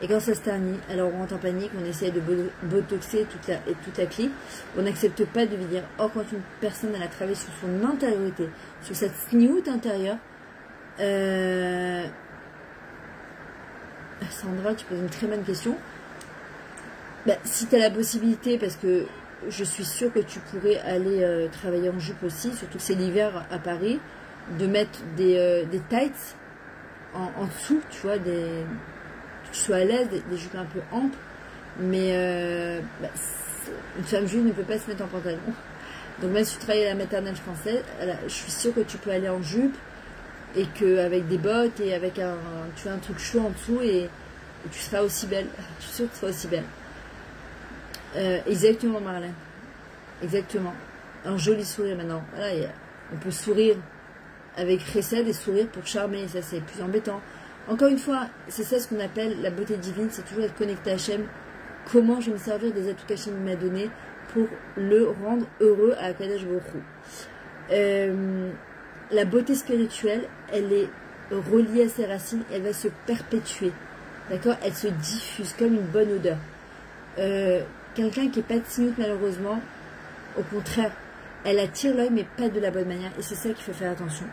Et quand ça se ternit, alors on rentre en panique, on essaie de botoxer toute la clique. On n'accepte pas de venir. Or, quand une personne elle a travaillé sur son intériorité, sur cette sniout intérieure, Sandra, tu poses une très bonne question. Si tu as la possibilité, parce que je suis sûre que tu pourrais aller travailler en jupe aussi, surtout que c'est l'hiver à Paris, de mettre des tights en dessous, tu vois, que tu sois à l'aise, des jupes un peu amples, mais une femme juive ne peut pas se mettre en pantalon. Donc même si tu travailles à la maternelle française, je suis sûre que tu peux aller en jupe, et qu'avec des bottes et avec tu as un truc chaud en dessous et tu seras aussi belle. Je suis sûre que tu seras aussi belle. Exactement, Marlène. Exactement. Un joli sourire maintenant. Voilà, on peut sourire avec recède et sourire pour charmer. Ça, c'est plus embêtant. Encore une fois, c'est ça ce qu'on appelle la beauté divine. C'est toujours être connecté à Hachem. Comment je vais me servir des atouts qu'Hachem m'a donnés pour le rendre heureux à Akadosh Baruch Hu. La beauté spirituelle, elle est reliée à ses racines, elle va se perpétuer, d'accord? Elle se diffuse comme une bonne odeur. Quelqu'un qui n'est pas de tsniout, malheureusement, au contraire, elle attire l'œil, mais pas de la bonne manière, et c'est ça qu'il faut faire attention.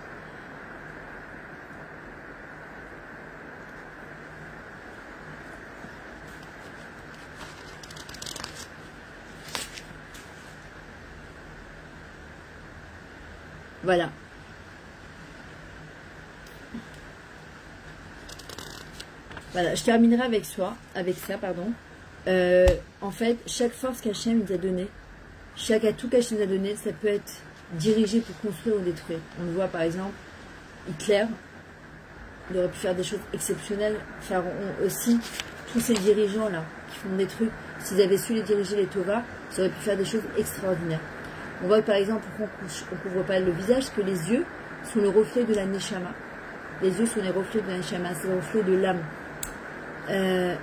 Voilà. Voilà, je terminerai avec ça, pardon. En fait, chaque force qu'Hachem nous a donnée, chaque atout qu'Hachem nous a donné, ça peut être dirigé pour construire ou détruire. On le voit par exemple, Hitler, il aurait pu faire des choses exceptionnelles. Pharaon aussi, tous ces dirigeants-là, qui font des trucs, s'ils avaient su les diriger, les Torahs, ils auraient pu faire des choses extraordinaires. On voit par exemple pourquoi on ne couvre pas le visage, que les yeux sont le reflet de la neshama. Les yeux sont les reflets de la neshama, c'est le reflet de l'âme.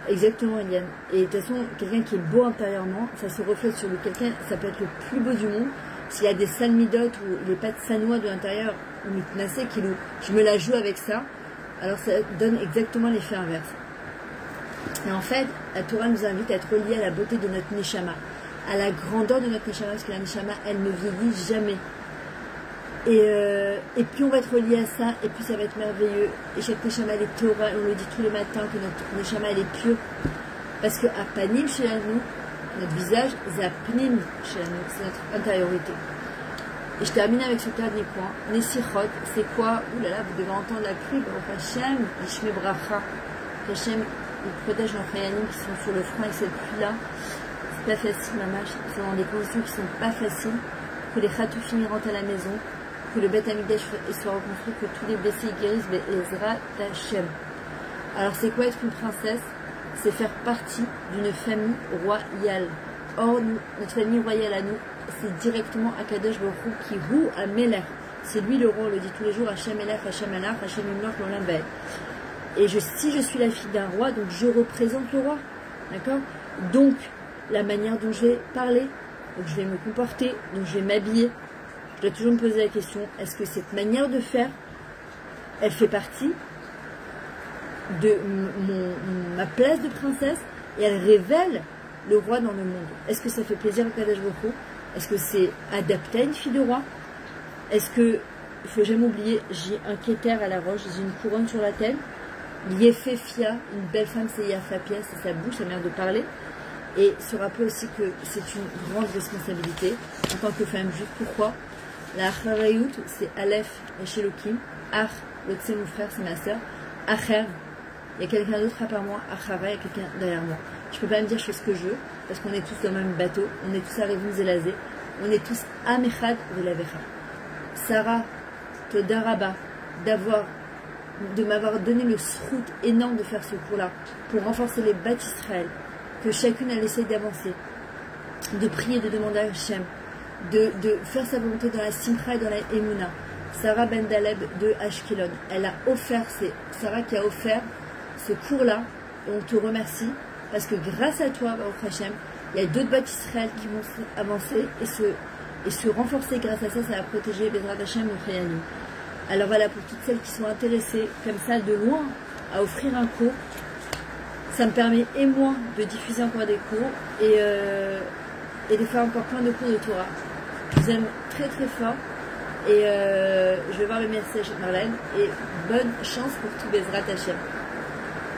Exactement, Eliane. Et de toute façon, quelqu'un qui est beau intérieurement, ça se reflète sur lui. Quelqu'un, ça peut être le plus beau du monde. S'il y a des salmidotes ou il n'est pas de sanois de l'intérieur, ou mitnasé, je me la joue avec ça, alors ça donne exactement l'effet inverse. Et en fait, la Torah nous invite à être reliés à la beauté de notre neshama, à la grandeur de notre neshama, parce que la neshama, elle ne vieillit jamais. Et puis on va être relié à ça, et puis ça va être merveilleux. Et chaque neshama, elle est Torah, on le dit tous les matins, que notre neshama, elle est pure. Parce que à panim chez nous, notre visage, c'est à panim chez nous, c'est notre intériorité. Et je termine avec ce dernier point. Nesichot, c'est quoi? Ouh là là, vous devez entendre la pluie. Baruch Hashem, Yishme Bracha. Hashem, il protège nos chayanim qui sont sur le front avec cette pluie-là. C'est pas facile, maman. Ils sont dans des conditions qui sont pas faciles. Que les chatoufim rentrent à la maison. Que le Beth Amikdash soit reconstruit. Que tous les blessés guérissent. Ezrat Hashem. Alors, c'est quoi être une princesse? C'est faire partie d'une famille royale. Or, notre famille royale à nous, c'est directement Akadosh Baruch Hu qui roue à Melech. C'est lui le roi, on le dit tous les jours, Hachem Melech, Hachem Alach, Hachem Imlach, L'Olam Vaed. Et si je suis la fille d'un roi, donc je représente le roi. D'accord? Donc, la manière dont je vais parler, donc je vais me comporter, donc je vais m'habiller. Je dois toujours me poser la question, est-ce que cette manière de faire, elle fait partie de ma place de princesse et elle révèle le roi dans le monde? Est-ce que ça fait plaisir à Kadosh Baruch Hu? Est-ce que c'est adapté à une fille de roi? Est-ce que, il ne faut jamais oublier, j'ai un kéter à la roche, j'ai une couronne sur la tête. Yefefia, une belle femme, c'est Yafapia, c'est sa bouche, sa manière de parler. Et se rappeler aussi que c'est une grande responsabilité en tant que femme juive. Pourquoi? La Acharayut, c'est Aleph et Shelokim. Ach, l'autre c'est mon frère, c'est ma soeur. Acher, il y a quelqu'un d'autre à part moi. Achara, il y a quelqu'un derrière moi. Je ne peux pas me dire je fais ce que je veux, parce qu'on est tous dans le même bateau, on est tous Arivim Zelazé, on est tous Amechad de la Vecha. Sarah, Todaraba, de m'avoir donné le srout énorme de faire ce cours-là, pour renforcer les bâts d'Israël, que chacune elle essaye d'avancer, de prier, de demander à Hachem, de faire sa volonté dans la Simcha et dans la Emouna. Sarah Ben Daleb de Ashkelon, elle a offert, c'est Sarah qui a offert ce cours-là, et on te remercie. Parce que grâce à toi, Baruch Hashem, il y a d'autres bâts d'Israël qui vont avancer et se renforcer grâce à ça, ça va protéger Bezrat Hashem et Chayanim. Alors voilà, pour toutes celles qui sont intéressées, comme ça, de loin, à offrir un cours, ça me permet, et moi, de diffuser encore des cours et de faire encore plein de cours de Torah. Je vous aime très très fort et je vais voir le message de Marlène et bonne chance pour tout Bezrat Hashem.